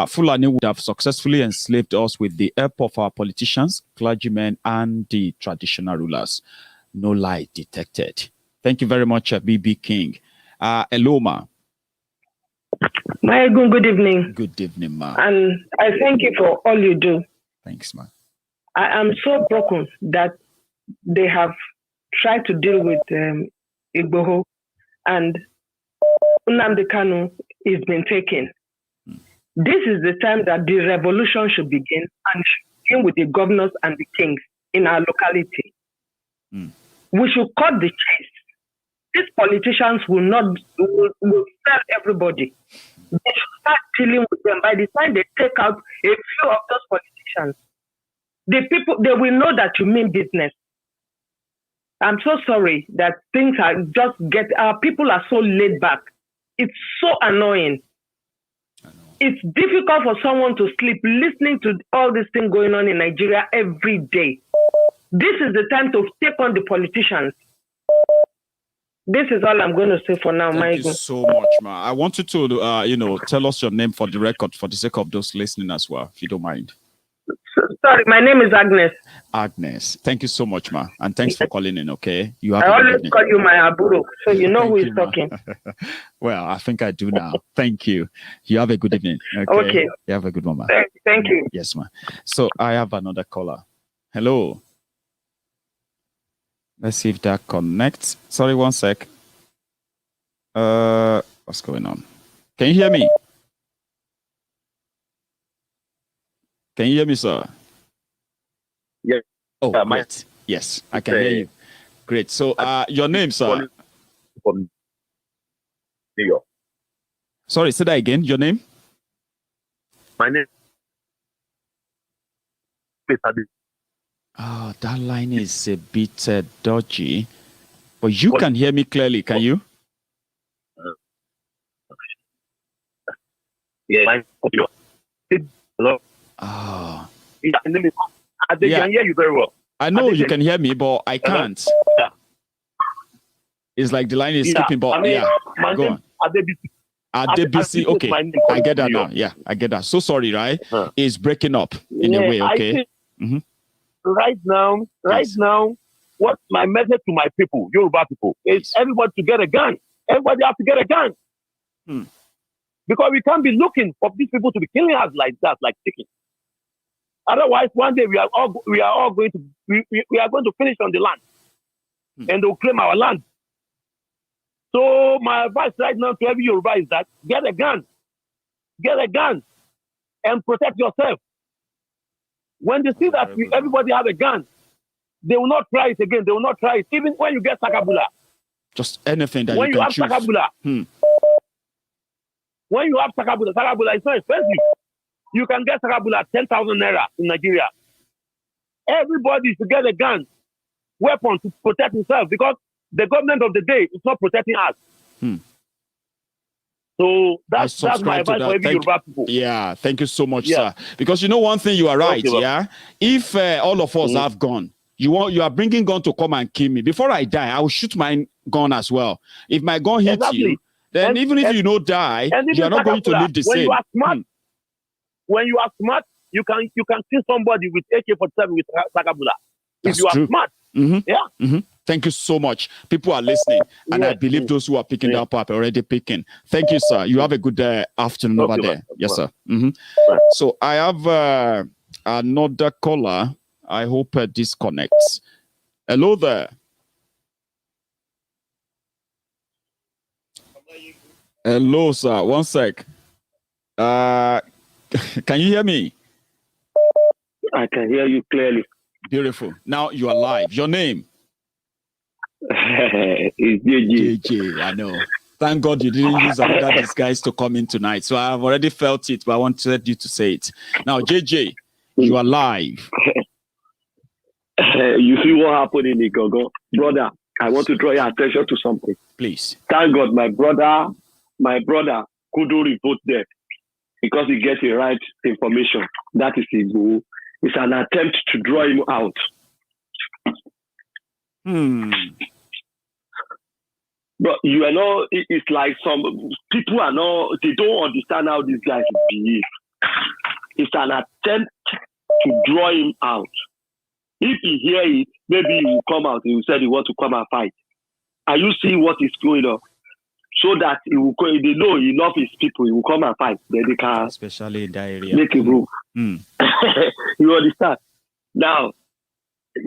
Fulani would have successfully enslaved us with the help of our politicians, clergymen, and the traditional rulers. No lie detected. Thank you very much, BB King. Hello, Ma. Maiyegun, good evening. Good evening, Ma. And I thank you for all you do. Thanks, Ma. I am so broken that they have tried to deal with Igboho and Nnamdi Kanu is being taken. This is the time that the revolution should begin, and should begin with the governors and the kings in our locality. We should cut the chase. These politicians will sell everybody. They should start dealing with them. By the time they take out a few of those politicians, the people, they will know that you mean business. I'm so sorry that things are just our people are so laid back. It's so annoying. It's difficult for someone to sleep listening to all this thing going on in Nigeria every day. This is the time to take on the politicians. This is all I'm going to say for now, Maiyegun. Thank you so much, Ma. I want you to, tell us your name for the record, for the sake of those listening as well, if you don't mind. Sorry, my name is Agnes. Agnes, thank you so much, Ma, and thanks for calling in. Okay, I always call you my aburo, so you know who is talking. Well, I think I do now. Thank you. You have a good evening. Okay. You have a good one, Ma. Thank you. Yes, Ma. So I have another caller. Hello. Let's see if that connects. Sorry, one sec. What's going on? Can you hear me? Can you hear me, sir? Yes. Oh, great. Yes, I can hear you. Great. So, your name, sir? From New York. Sorry, say that again. Your name? My name is Adi. Oh, that line is a bit dodgy. But you can hear me clearly, can you? Yeah. Hello. Oh. They can hear you very well. I know you can hear me, but I can't. Yeah. It's like the line is skipping, but go on. Adebisi, okay. I get that now. Yeah, I get that. So sorry, right? It's breaking up in a way, okay? Right now, what's my message to my people, Yoruba people, is everybody to get a gun. Everybody has to get a gun. Because we can't be looking for these people to be killing us like that, like chickens. Otherwise, one day we are going to finish on the land, and they'll claim our land. So my advice right now to every Yoruba is that get a gun, and protect yourself. When they see that everybody have a gun, they will not try it again. They will not try it, even when you get sakabula. Just anything that when you can choose. When you have sakabula is not expensive. You can get sakabula 10,000 naira in Nigeria. Everybody should get a gun, weapon to protect himself, because the government of the day is not protecting us. So that's my advice for every Yoruba people. Yeah, thank you so much, sir. Because you know one thing, you are right. If all of us have gun, you are bringing gun to come and kill me. Before I die, I will shoot my gun as well. If my gun hits you, then even if you don't die, you are not going to live the same. You are smart, when you are smart, you can kill somebody with AK-47 with sakabula. If you are smart. Thank you so much. People are listening, and I believe those who are picking up are already picking. Thank you, sir. You have a good afternoon over there. Yes, sir. So I have another caller. I hope this connects. Hello there. Hello, sir. One sec. Can you hear me? I can hear you clearly. Beautiful. Now you are live. Your name? It's JJ. JJ, I know. Thank God you didn't use another disguise to come in tonight. So I've already felt it, but I wanted you to say it. Now, JJ, you are live. You see what happened in Igboho? Brother, I want to draw your attention to something. Please. Thank God my brother couldn't report there because he gets the right information. That is Igboho. It's an attempt to draw him out. But you know, it's like some people they don't understand how these guys behave. It's an attempt to draw him out. If he hear it, maybe he will come out. He will say he want to come and fight. Are you seeing what is going on? So that he will, they know enough his people, he will come and fight. Then they can, especially in that area, make a move. You understand? Now,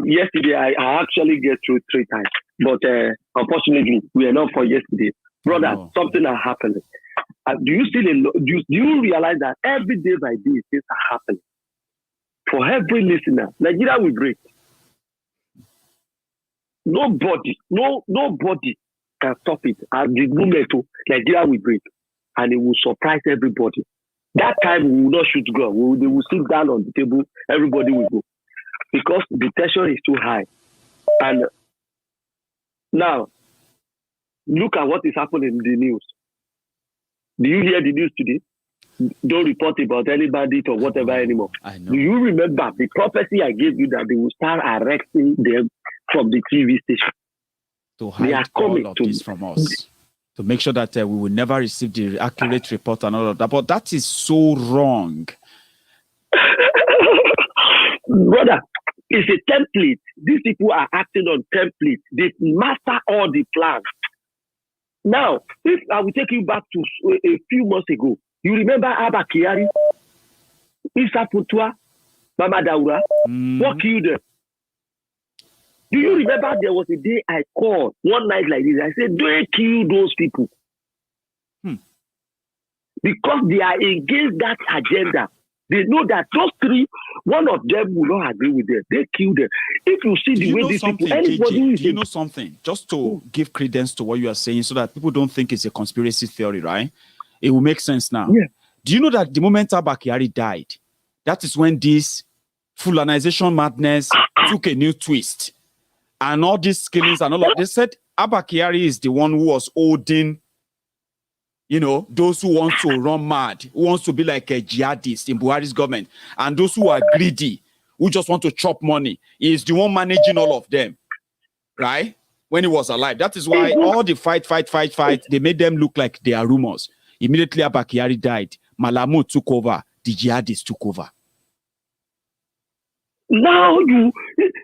yesterday I actually get through 3 times, but unfortunately we are not for yesterday, brother. Something are happening. Do you realize that every day by day things are happening? For every listener, Nigeria will break. Nobody can stop it. At the moment, Nigeria will break, and it will surprise everybody. That time we will not shoot gun. They will sit down on the table. Everybody will go because the tension is too high. And now, look at what is happening in the news. Do you hear the news today? Don't report about any bandit or whatever anymore. I know. Do you remember the prophecy I gave you that they will start arresting them from the TV station? To hide all of this from us. To make sure that we will never receive the accurate report and all of that. But that is so wrong. Brother, it's a template. These people are acting on template. They master all the plans. Now, if I will take you back to a few months ago, you remember Abba Kyari, Isa Putua, Mama Daura, what killed them? Do you remember there was a day I called one night like this? I said, don't kill those people. Because they are against that agenda. They know that those 3, one of them will not agree with them. They kill them. If you see the way these people, anybody do you know something? Just to give credence to what you are saying so that people don't think it's a conspiracy theory, right? It will make sense now. Yeah. Do you know that the moment Abba Kyari died, that is when this Fulanization madness took a new twist? And all these killings and all of this said Abba Kyari is the one who was holding, those who want to run mad, who wants to be like a jihadist in Buhari's government, and those who are greedy, who just want to chop money. He is the one managing all of them, right? When he was alive. That is why all the fight, they made them look like they are rumors. Immediately Abba Kyari died, Malamu took over, the jihadists took over. Now you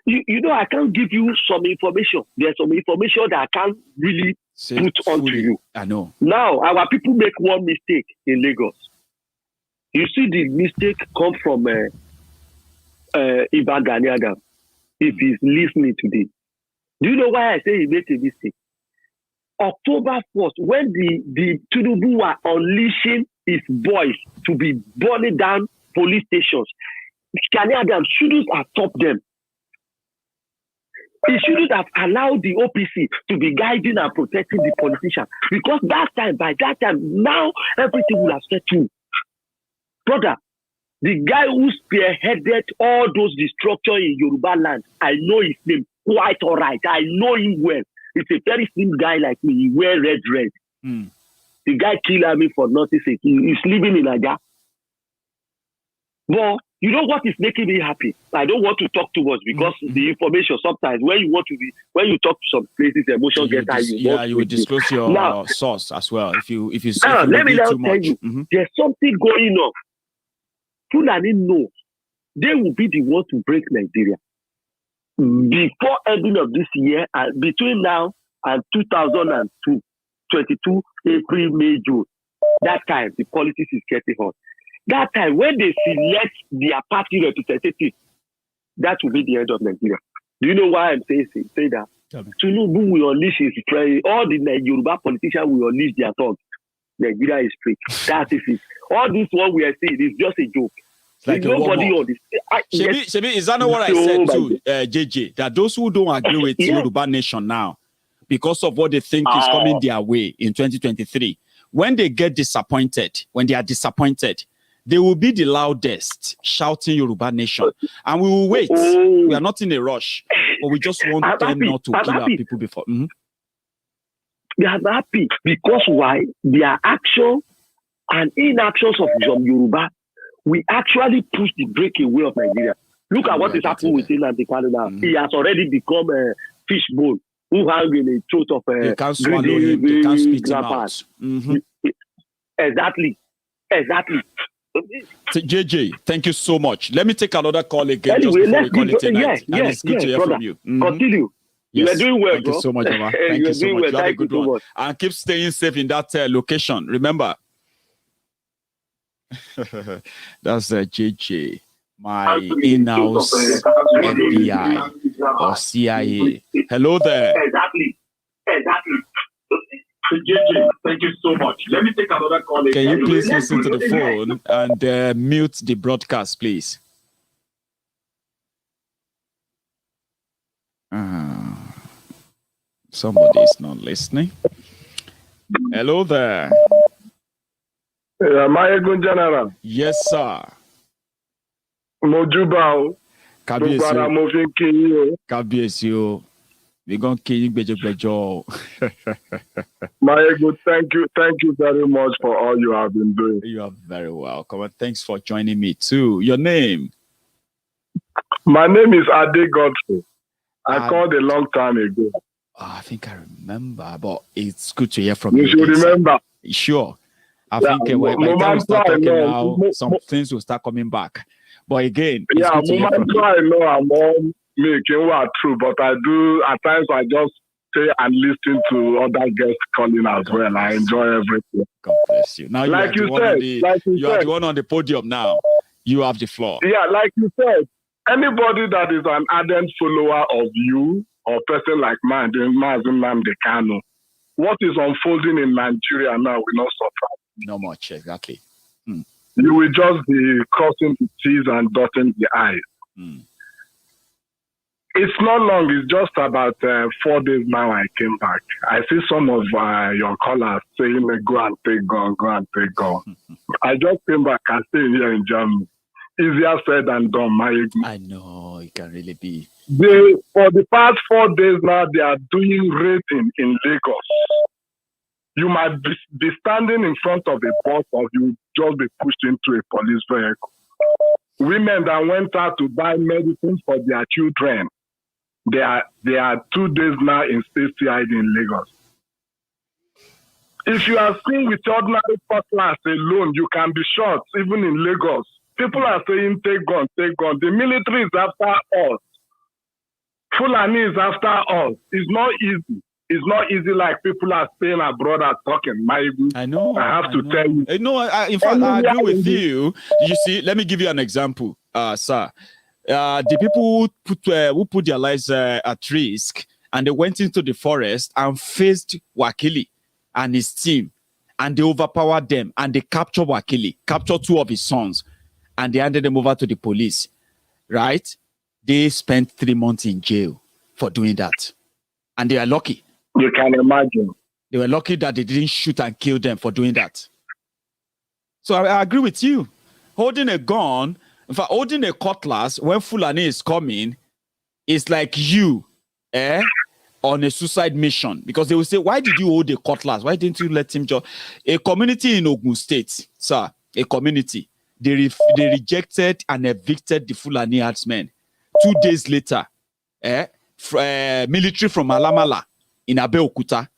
know I can't give you some information. There's some information that I can't really put onto you. I know. Now our people make one mistake in Lagos. You see the mistake come from Iba Gani Adam. If he's listening today, do you know why I say he made a mistake? October 1st, when the Tinubu were unleashing his boys to be burning down police stations, Gani Adams shouldn't have stopped them. He shouldn't have allowed the OPC to be guiding and protecting the politicians. Because by that time, now everything will have settled. Brother, the guy who spearheaded all those destruction in Yoruba land, I know his name quite all right. I know him well. It's a very slim guy like me. He wear red. The guy killed me for nothing. He's living in Nigeria. But you know what is making me happy? I don't want to talk too much because the information sometimes when you talk to some places, emotion gets high. You will disclose your source as well. If you let me now tell you, there's something going on. Fulani knows they will be the one to break Nigeria. before ending of this year, between now and 2022, April, May, June, that time the politics is getting hot. That time when they select their party representative, that will be the end of Nigeria. Do you know why I'm saying that? Tinubu will unleash his prey. All the Yoruba politicians will unleash their tongue. Nigeria is free. That is it. All this one we are seeing is just a joke. Like nobody on this. Shebi, is that not what I said to JJ? That those who don't agree with Yoruba Nation now, because of what they think is coming their way in 2023, when they get disappointed, when they are disappointed, they will be the loudest shouting Yoruba Nation. And we will wait. We are not in a rush, but we just want them not to kill our people before. Mm-hmm. They are happy because why? Their action and inactions of some Yoruba, we actually push the breakaway of Nigeria. Look at what is happening with him and the Canada. He has already become a fishbowl who hang in a throat of a. They can't swallow him. They can't spit him out. Mm-hmm. Exactly. JJ, thank you so much. Let me take another call again anyway, just before we call it tonight. It's good to hear from you. Mm-hmm. Continue. Yes. You are doing well, Thank you so much, Mama. Thank you so much. You have a good one. And keep staying safe in that location. Remember. That's JJ, my in-house FBI or CIA. Hello there. Exactly. JJ, thank you so much. Let me take another call. Can you please listen to the phone and mute the broadcast, please? Somebody is not listening. Hello there. Maiyegun General. Yes, sir. Mojubao. Kabiesi o. We're going to kill you, Bejo. Maiyegun, thank you very much for all you have been doing. You are very welcome. And thanks for joining me too. Your name? My name is Ade Godfrey. I called a long time ago. I think I remember, but it's good to hear from you. You should remember. Sure. I think by the time we start talking now, some things will start coming back. But again, it's good to hear from you. I know I'm all making what true, but I do, at times I just stay and listen to other guests calling as well. I enjoy everything. God bless you. Now you are the one on the podium now. You have the floor. Yeah, like you said, anybody that is an ardent follower of you or person like mine, Maiyegun General, what is unfolding in Nigeria now will not surprise. Not much, exactly. You will just be crossing the T's and dotting the I's. It's not long. It's just about 4 days now I came back. I see some of your callers saying, go and take gun. I just came back and stay here in Germany. Easier said than done, Maiyegun. I know, it can really be. For the past 4 days now, they are doing raiding in Lagos. You might be standing in front of a bus or you just be pushed into a police vehicle. Women that went out to buy medicine for their children, they are 2 days now in state CID in Lagos. If you are seen with ordinary cutlass alone, you can be shot, even in Lagos. People are saying, take gun. The military is after us. Fulani is after us. It's not easy. It's not easy like people are saying abroad are talking. I know. I have to tell you. No, in fact, I agree with you. You see, let me give you an example, sir. The people who put their lives at risk and they went into the forest and faced Wakili and his team, and they overpowered them and they captured Wakili, captured 2 of his sons, and they handed them over to the police, right? They spent 3 months in jail for doing that. And they are lucky. You can imagine. They were lucky that they didn't shoot and kill them for doing that. So I agree with you. Holding a gun, in fact, holding a cutlass when Fulani is coming is like you on a suicide mission. Because they will say, why did you hold a cutlass? Why didn't you let him just... A community in Ogun State, sir, a community, they rejected and evicted the Fulani herdsmen. 2 days later, military from Alamala in Abeokuta,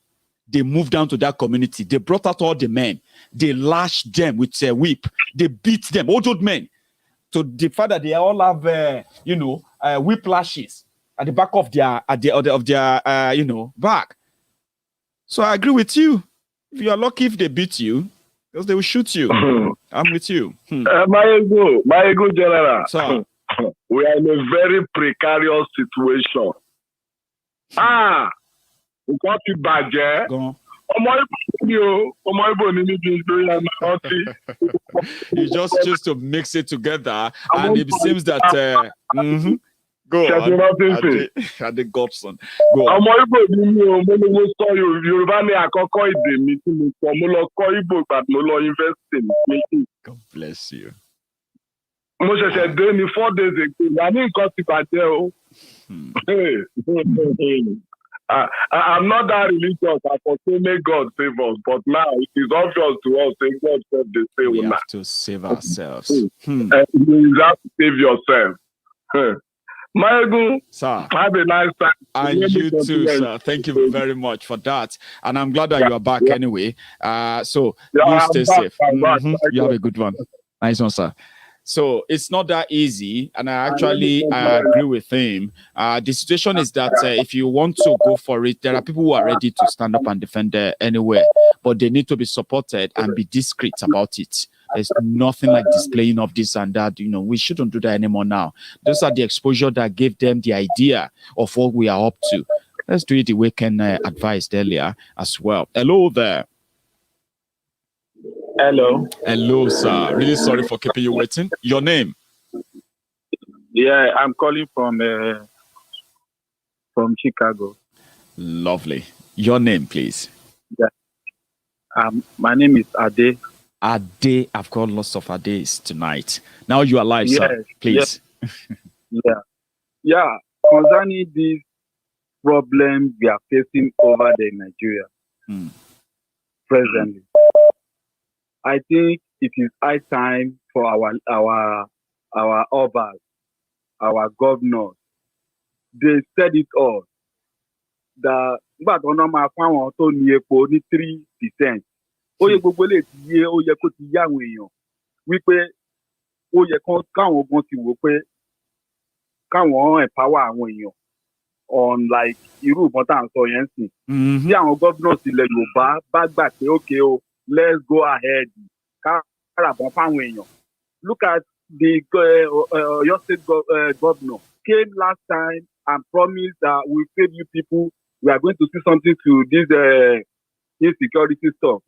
they moved down to that community. They brought out all the men. They lashed them with a whip. They beat them, old men. So the fact that they all have, whip lashes. at the back of their back. So I agree with you. If you are lucky if they beat you, because they will shoot you. I'm with you. Maiyegun General. Sir. We are in a very precarious situation. Nǹkan ti bàjẹ́. Ọmọ Igbo ni mi bí lórí àná. You just choose to mix it together, and it seems that go on. Ade Godson. Go on. Ọmọ Igbo ni mi o, mo ní mo sọ Yorùbá ní àkọ́kọ́ èdè mi tí mo sọ, mo lọ kọ́ Igbo ìgbà mo lọ university ní. God bless you. Mo ṣẹ̀ṣẹ̀ dé ní 4 days ago, wà ní nǹkan ti bàjẹ́ o. I'm not that religious. I for say may God save us, but now it is obvious to us that God said they say we have to save ourselves. You have to save yourself. Maiyegun, sir, have a nice time. And you too, sir. Thank you very much for that. And I'm glad that you are back anyway. So you stay safe. You have a good one. Nice one, sir. So it's not that easy, and I actually agree with him. The situation is that if you want to go for it, there are people who are ready to stand up and defend anywhere, but they need to be supported and be discreet about it. There's nothing like displaying of this and that. We shouldn't do that anymore now. Those are the exposure that gave them the idea of what we are up to. Let's do it the way Ken advised earlier as well. Hello there. Hello, sir. Really sorry for keeping you waiting. Your name? Yeah, I'm calling from Chicago. Lovely. Your name, please. Yeah. My name is Ade. Ade. I've got lots of Ades tonight. Now you are live, sir. Please. Yeah. Concerning this problem we are facing over there in Nigeria presently, I think it is high time for our obas, our governors. They said it all. But on my farm, to ní epo ní 3%. Ó yẹ gbogbo lè ti yé, ó yẹ kó ti yá àwọn èèyàn. Wípé ó yẹ káwọn ogun ti wò pé káwọn empower àwọn èèyàn on like irú ìbọn tá à ń sọ yẹn sìn. Bí àwọn governors ilẹ̀ Yorùbá bá gbà pé okay o. Let's go ahead. Look at the your state governor came last time and promised that we'll save you people. We are going to see something to this insecurity stuff.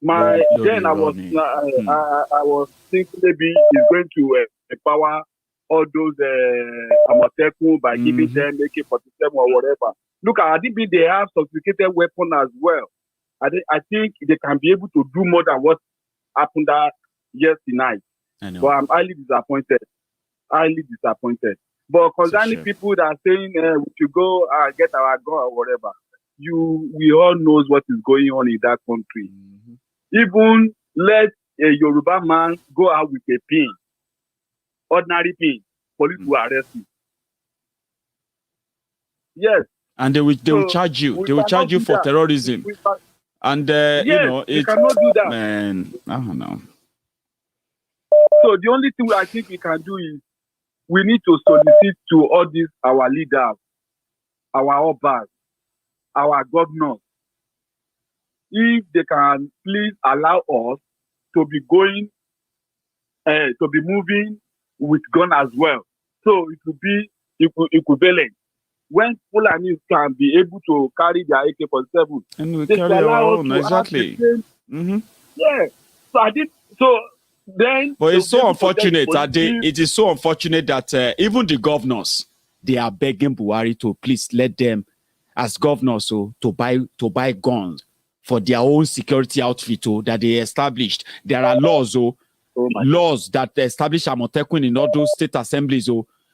I was thinking maybe he's going to empower all those Amotekun by giving them AK-47 or whatever. Look at Adibi, they have sophisticated weapons as well. I think they can be able to do more than what happened yesterday night. But I'm highly disappointed. But concerning people that are saying we should go get our gun or whatever, we all knows what is going on in that country. Even let a Yoruba man go out with a pin, ordinary pin, police will arrest him. Yes. And they will charge you. They will charge you for terrorism. And you cannot do that. Man, I don't know. So the only thing I think we can do is we need to solicit to all these our leaders, our obas, our governors, if they can please allow us to be going, to be moving with gun as well. So it will be equivalent. When Fulani can be able to carry their AK-47, and we carry our own, exactly. Yeah. So I did. So then. But it's so unfortunate, it is so unfortunate that even the governors, they are begging Buhari to please let them, as governors, to buy guns for their own security outfit that they established. There are laws, laws that establish Amotekun in all those state assemblies.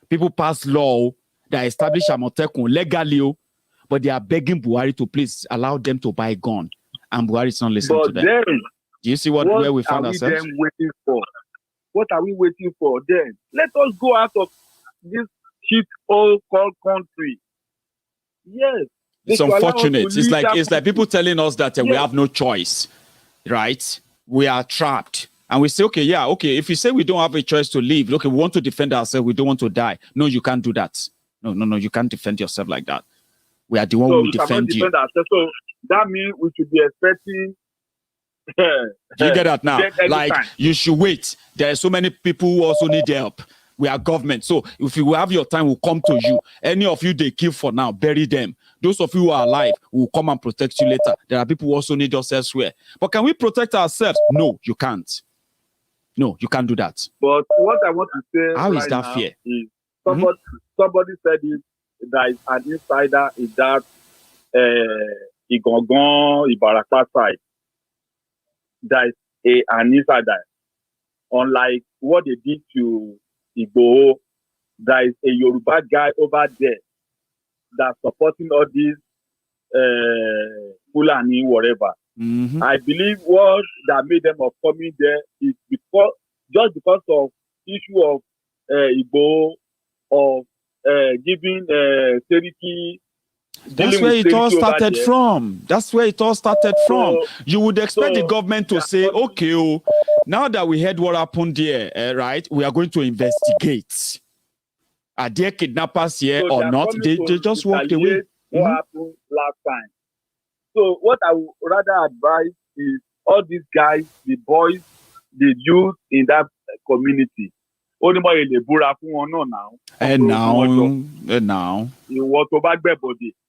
People pass law that establish Amotekun legally, but they are begging Buhari to please allow them to buy gun, and Buhari is not listening to them. Do you see where we found ourselves? What are we waiting for then? Let us go out of this shit hole called country. Yes. It's unfortunate. It's like people telling us that we have no choice, right? We are trapped. And we say, okay, if you say we don't have a choice to leave, we want to defend ourselves, we don't want to die. No, you can't do that. No. You can't defend yourself like that. We are the one So who we cannot defend you. defend ourselves. So that means we should be expecting. Do you get that now? Like, time. you should wait. There are so many people who also need help. We are government. So if you have your time, we'll come to you. Any of you they kill for now, bury them. Those of you who are alive will come and protect you later. There are people who also need us elsewhere. But can we protect ourselves? No, you can't. No, you can't do that. But what I want to say How right is that now fair? is somebody said it, that is an insider in that Igboho, Ibarapa side. That is an insider. Unlike what they did to Igboho, there is a Yoruba guy over there that's supporting all these Fulani, whatever. I believe what that made them of coming there is because of issue of Igboho, of giving Seriki. That's where it all started from. That's where it all started from. You would expect the government to say, okay, now that we heard what happened there, right, we are going to investigate. Are there kidnappers here or not? They just walked away. What happened last time? So what I would rather advise is all these guys, the boys, the youth in that community. And now.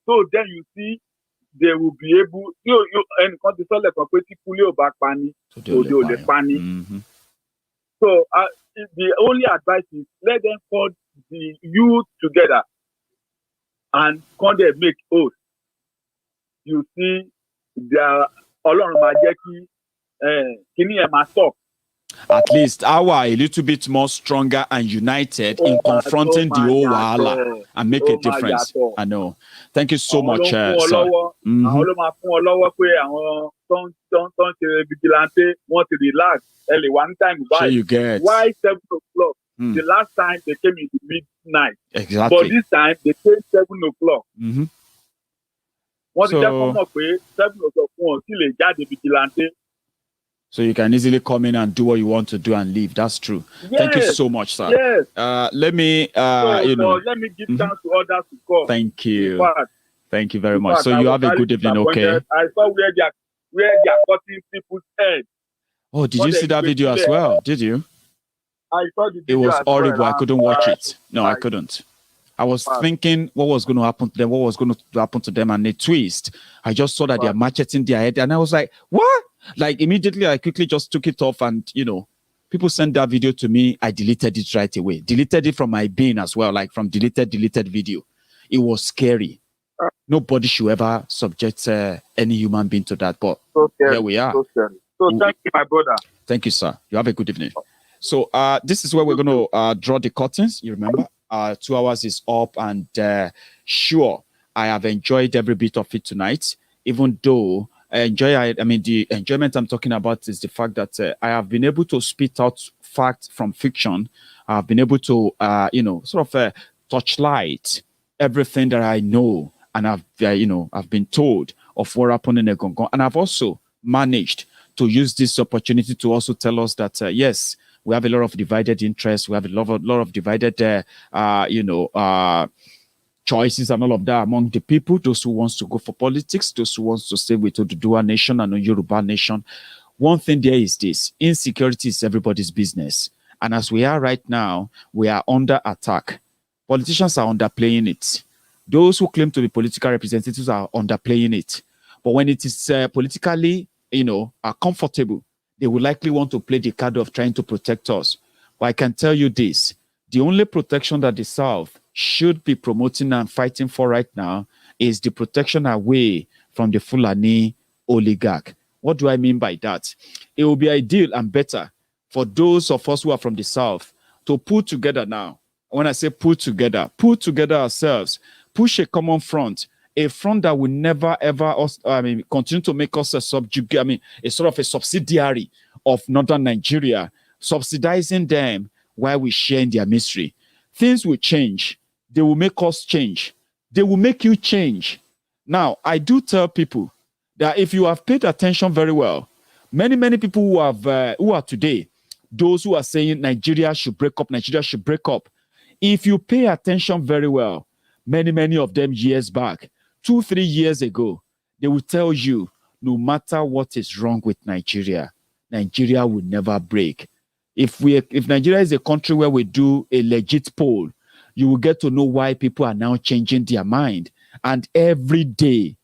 So then you see, they will be able. So the only advice is let them call the youth together and come there make oath. You see, their at least our a little bit more stronger and united in confronting the whole wahala and make a difference. I know. Thank you so much, sir. Sure you get. Why 7 o'clock? The last time they came in the midnight. Exactly. But this time they came 7 o'clock. So you can easily come in and do what you want to do and leave. That's true. Yes. Thank you so much, sir. Yes. Let me, let me give chance to others to call. Thank you. Thank you very much. So you have a good evening, okay? I saw where they are cutting people's heads. Oh, did you see that video as well? Did you? I saw the video. It was horrible. Well. I couldn't watch it. No, I couldn't. I was thinking what was going to happen to them, what was going to happen to them, and a twist. I just saw that they are macheting their head, and I was like, what? Like, immediately, I quickly just took it off, and, people sent that video to me. I deleted it right away. Deleted it from my bin as well, like from deleted video. It was scary. Nobody should ever subject any human being to that, but here we are. So thank you, my brother. Thank you, sir. You have a good evening. So this is where we're going to draw the curtains. You remember, 2 hours is up, and sure, I have enjoyed every bit of it tonight, even though the enjoyment I'm talking about is the fact that I have been able to spit out facts from fiction. I've been able to, touchlight everything that I know, and I've been told of what happened in Egongon, and I've also managed to use this opportunity to also tell us that yes, we have a lot of divided interests, we have a lot of divided, choices and all of that among the people, those who wants to go for politics, those who wants to stay with the Oduduwa nation and the Yoruba nation. One thing there is this: insecurity is everybody's business. And as we are right now, we are under attack. Politicians are underplaying it. Those who claim to be political representatives are underplaying it. But when it is politically, are comfortable, they will likely want to play the card of trying to protect us. But I can tell you this: the only protection that the South should be promoting and fighting for right now is the protection away from the Fulani oligarch. What do I mean by that? It will be ideal and better for those of us who are from the South to pull together now. When I say pull together ourselves, push a common front, a front that will never ever continue to make us a sort of a subsidiary of Northern Nigeria, subsidizing them while we share in their misery. Things will change. They will make us change. They will make you change. Now, I do tell people that if you have paid attention very well, many people who are today, those who are saying Nigeria should break up, if you pay attention very well, many of them years back, 2-3 years ago, they will tell you, no matter what is wrong with Nigeria, Nigeria will never break. If Nigeria is a country where we do a legit poll, you will get to know why people are now changing their mind. And every day,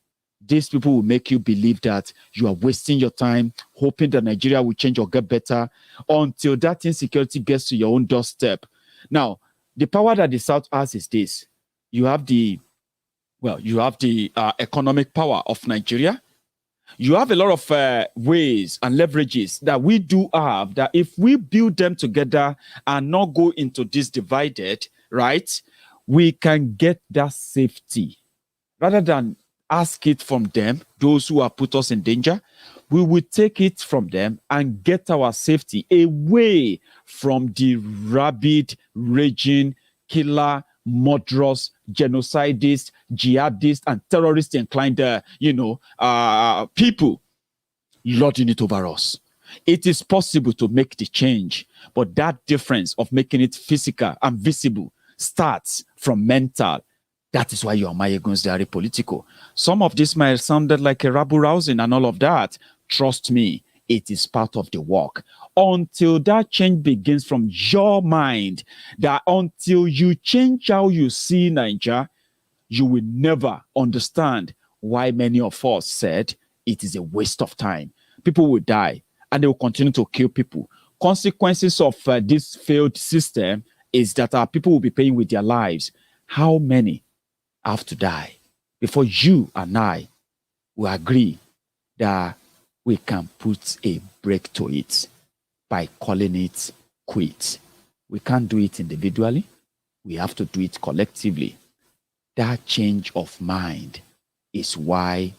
these people will make you believe that you are wasting your time, hoping that Nigeria will change or get better, until that insecurity gets to your own doorstep. Now, the power that the South has is this. You have the economic power of Nigeria. You have a lot of ways and leverages that we do have, that if we build them together and not go into this divided, right, we can get that safety. Rather than ask it from them, those who have put us in danger, we will take it from them and get our safety away from the rabid, raging, killer, murderous, genocidist, jihadist, and terrorist inclined, people lording it over us. It is possible to make the change, but that difference of making it physical and visible starts from mental. That is why you are Maiyegun General Politico. Some of this might have sounded like a rabble-rousing and all of that. Trust me, it is part of the work. Until that change begins from your mind, that until you change how you see Nigeria, you will never understand why many of us said it is a waste of time. People will die and they will continue to kill people. Consequences of this failed system is that our people will be paying with their lives. How many have to die before you and I will agree that we can put a break to it by calling it quits? We can't do it individually. We have to do it collectively. That change of mind is why,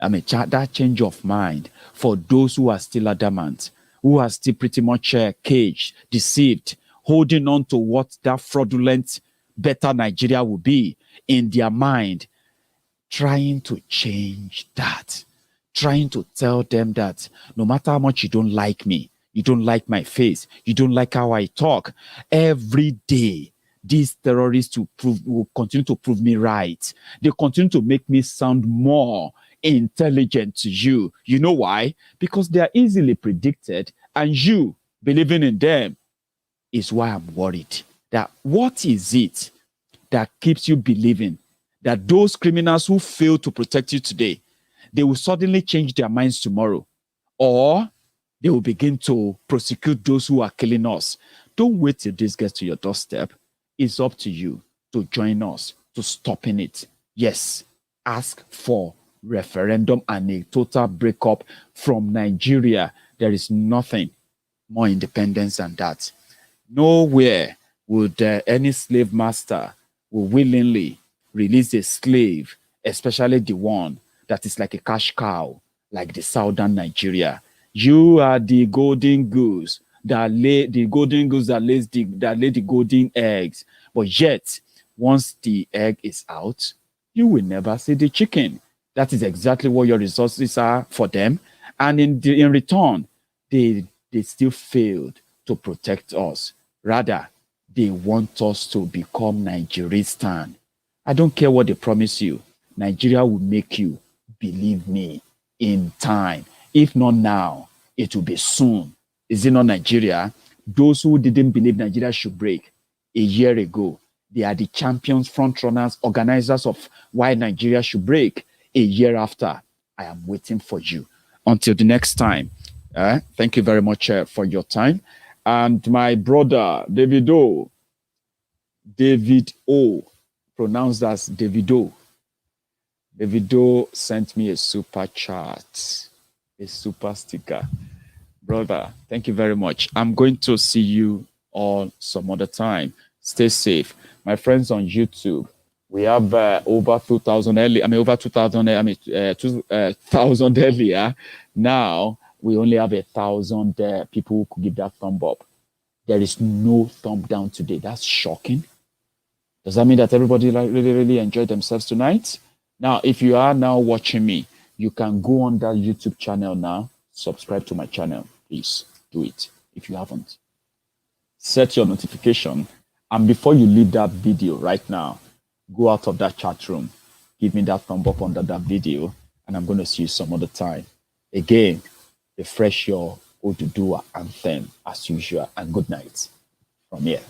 that change of mind for those who are still adamant, who are still pretty much caged, deceived, holding on to what that fraudulent, better Nigeria will be in their mind, trying to change that, trying to tell them that no matter how much you don't like me, you don't like my face, you don't like how I talk, every day, these terrorists will continue to prove me right. They continue to make me sound more intelligent to you. You know why? Because they are easily predicted, and you believing in them is why I'm worried. That what is it that keeps you believing that those criminals who fail to protect you today, they will suddenly change their minds tomorrow, or they will begin to prosecute those who are killing us? Don't wait till this gets to your doorstep. It's up to you to join us to stopping it. Yes, ask for referendum and a total breakup from Nigeria. There is nothing more independence than that. Nowhere would any slave master will willingly release a slave, especially the one that is like a cash cow, like the southern Nigeria. You are the golden goose that lay the golden eggs. But yet, once the egg is out, you will never see the chicken. That is exactly what your resources are for them. And in return, they still failed to protect us. Rather, they want us to become Nigeristan. I don't care what they promise you. Nigeria will make you, believe me, in time. If not now, it will be soon. Is it not Nigeria? Those who didn't believe Nigeria should break a year ago, they are the champions, front runners, organizers of why Nigeria should break a year after. I am waiting for you. Until the next time, thank you very much for your time. And my brother, David O, pronounced as Davido. Davido sent me a super chat, a super sticker. Brother, thank you very much. I'm going to see you all some other time. Stay safe. My friends on YouTube, we have over 2,000 earlier. 2,000 earlier. Now, we only have 1,000 people who could give that thumb up. There is no thumb down today. That's shocking. Does that mean that everybody really enjoyed themselves tonight? Now, if you are now watching me, you can go on that YouTube channel now. Subscribe to my channel. Please do it if you haven't. Set your notification. And before you leave that video right now, go out of that chat room, give me that thumb up under that video, and I'm going to see you some other time. Again, refresh your Oduduwa anthem as usual, and good night from here.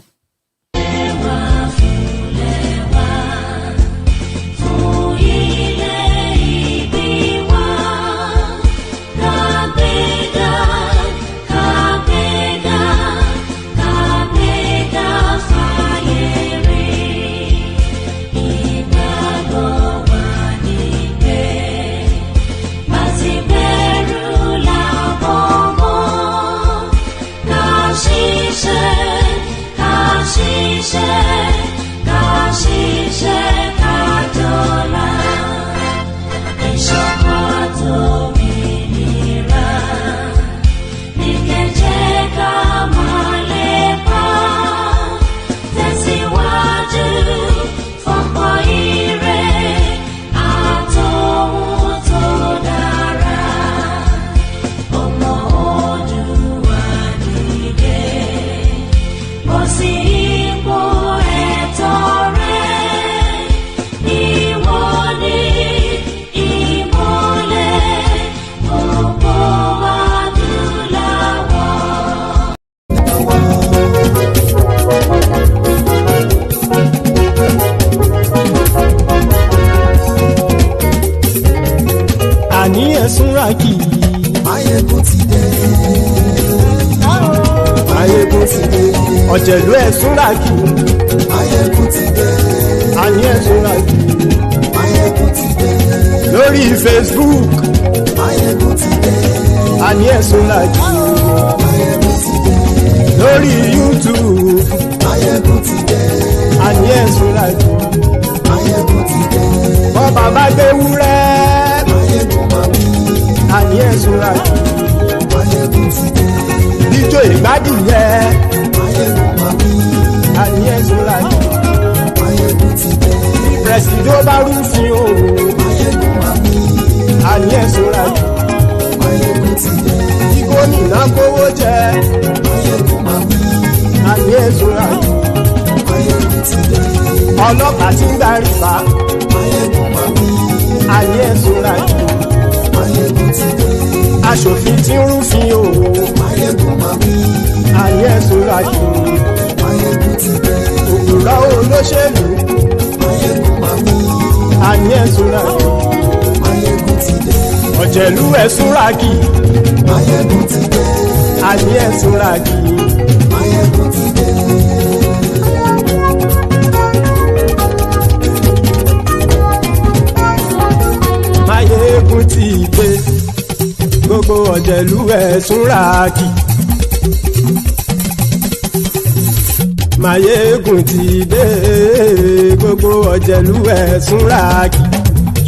Maiyegun ti dé. Maiyegun ti dé. Ọ̀jẹ̀lú Ẹ̀súnràkì. Maiyegun ti dé. Àní Ẹ̀súnràkì. Maiyegun ti dé. Lórí Facebook. Maiyegun ti dé. Àní Ẹ̀súnràkì. Maiyegun ti dé. Lórí YouTube. Maiyegun ti dé. Àní Ẹ̀súnràkì. Maiyegun ti dé. Bọ́ bàbá gbé wúrẹ́. Maiyegun máa bí. Àní Ẹ̀súnràkì. Maiyegun ti dé. Ijó ìgbádìyẹ. Maiyegun máa bí. Àní Ẹ̀súnràkì. Maiyegun ti dé. Pẹ̀sìdó bá rúfin o. Maiyegun máa bí. Àní Ẹ̀súnràkì. Maiyegun ti dé. Tí gómìnà kówó jẹ. Maiyegun máa bí. Àní Ẹ̀súnràkì. Maiyegun ti dé. Ọlọ́pàá tí ń darí bá. Maiyegun máa bí. Àní Ẹ̀súnràkì. Maiyegun ti dé. Aṣòfin tí ń rúfin o. Maiyegun máa bí. Àní Ẹ̀súnràkì. Maiyegun ti dé. Òpùrọ́ olóṣèlú. Maiyegun máa bí. Àní Ẹ̀súnràkì. Maiyegun ti dé. Ọ̀jẹ̀lú Ẹ̀súnràkì. Maiyegun ti dé. Àní Ẹ̀súnràkì. Maiyegun ti dé. Maiyegun ti dé. Gbogbo Ọ̀jẹ̀lú Ẹ̀súnràkì. Maiyegun ti dé. Gbogbo Ọ̀jẹ̀lú Ẹ̀súnràkì.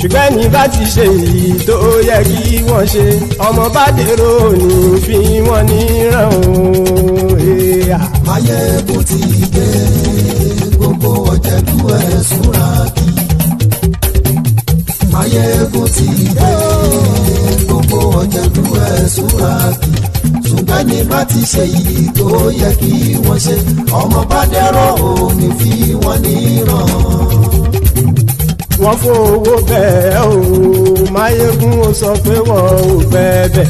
Ṣùgbọ́n ní bá ti ṣe èyí tó yẹ kí wọ́n ṣe, ọmọ bá dèrò ní fi wọ́n níran o. Maiyegun ti dé. Gbogbo Ọ̀jẹ̀lú Ẹ̀súnràkì. Maiyegun ti dé. Gbogbo Ọ̀jẹ̀lú Ẹ̀súnràkì. Ṣùgbọ́n ní bá ti ṣe èyí tó yẹ kí wọ́n ṣe, ọmọ bá dèrò ní fi wọ́n níran. Wọ́n fowó bẹ́ẹ̀ o. Maiyegun ó sọ pé wọ́n ò bẹ́ẹ̀.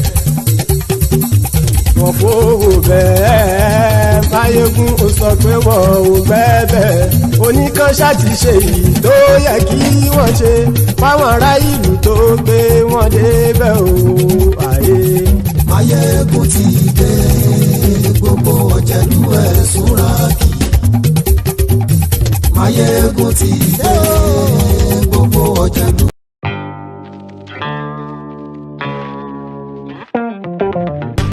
Wọ́n fowó bẹ́ẹ̀. Maiyegun ó sọ pé wọ́n ò bẹ́ẹ̀. Oníkan ṣáàtì ṣe èyí tó yẹ kí wọ́n ṣe fáwọn ará ìlú tó gbé wọn débẹ̀ o. Maiyegun ti dé. Gbogbo Ọ̀jẹ̀lú Ẹ̀súnràkì. Maiyegun ti dé. Gbogbo Ọ̀jẹ̀lú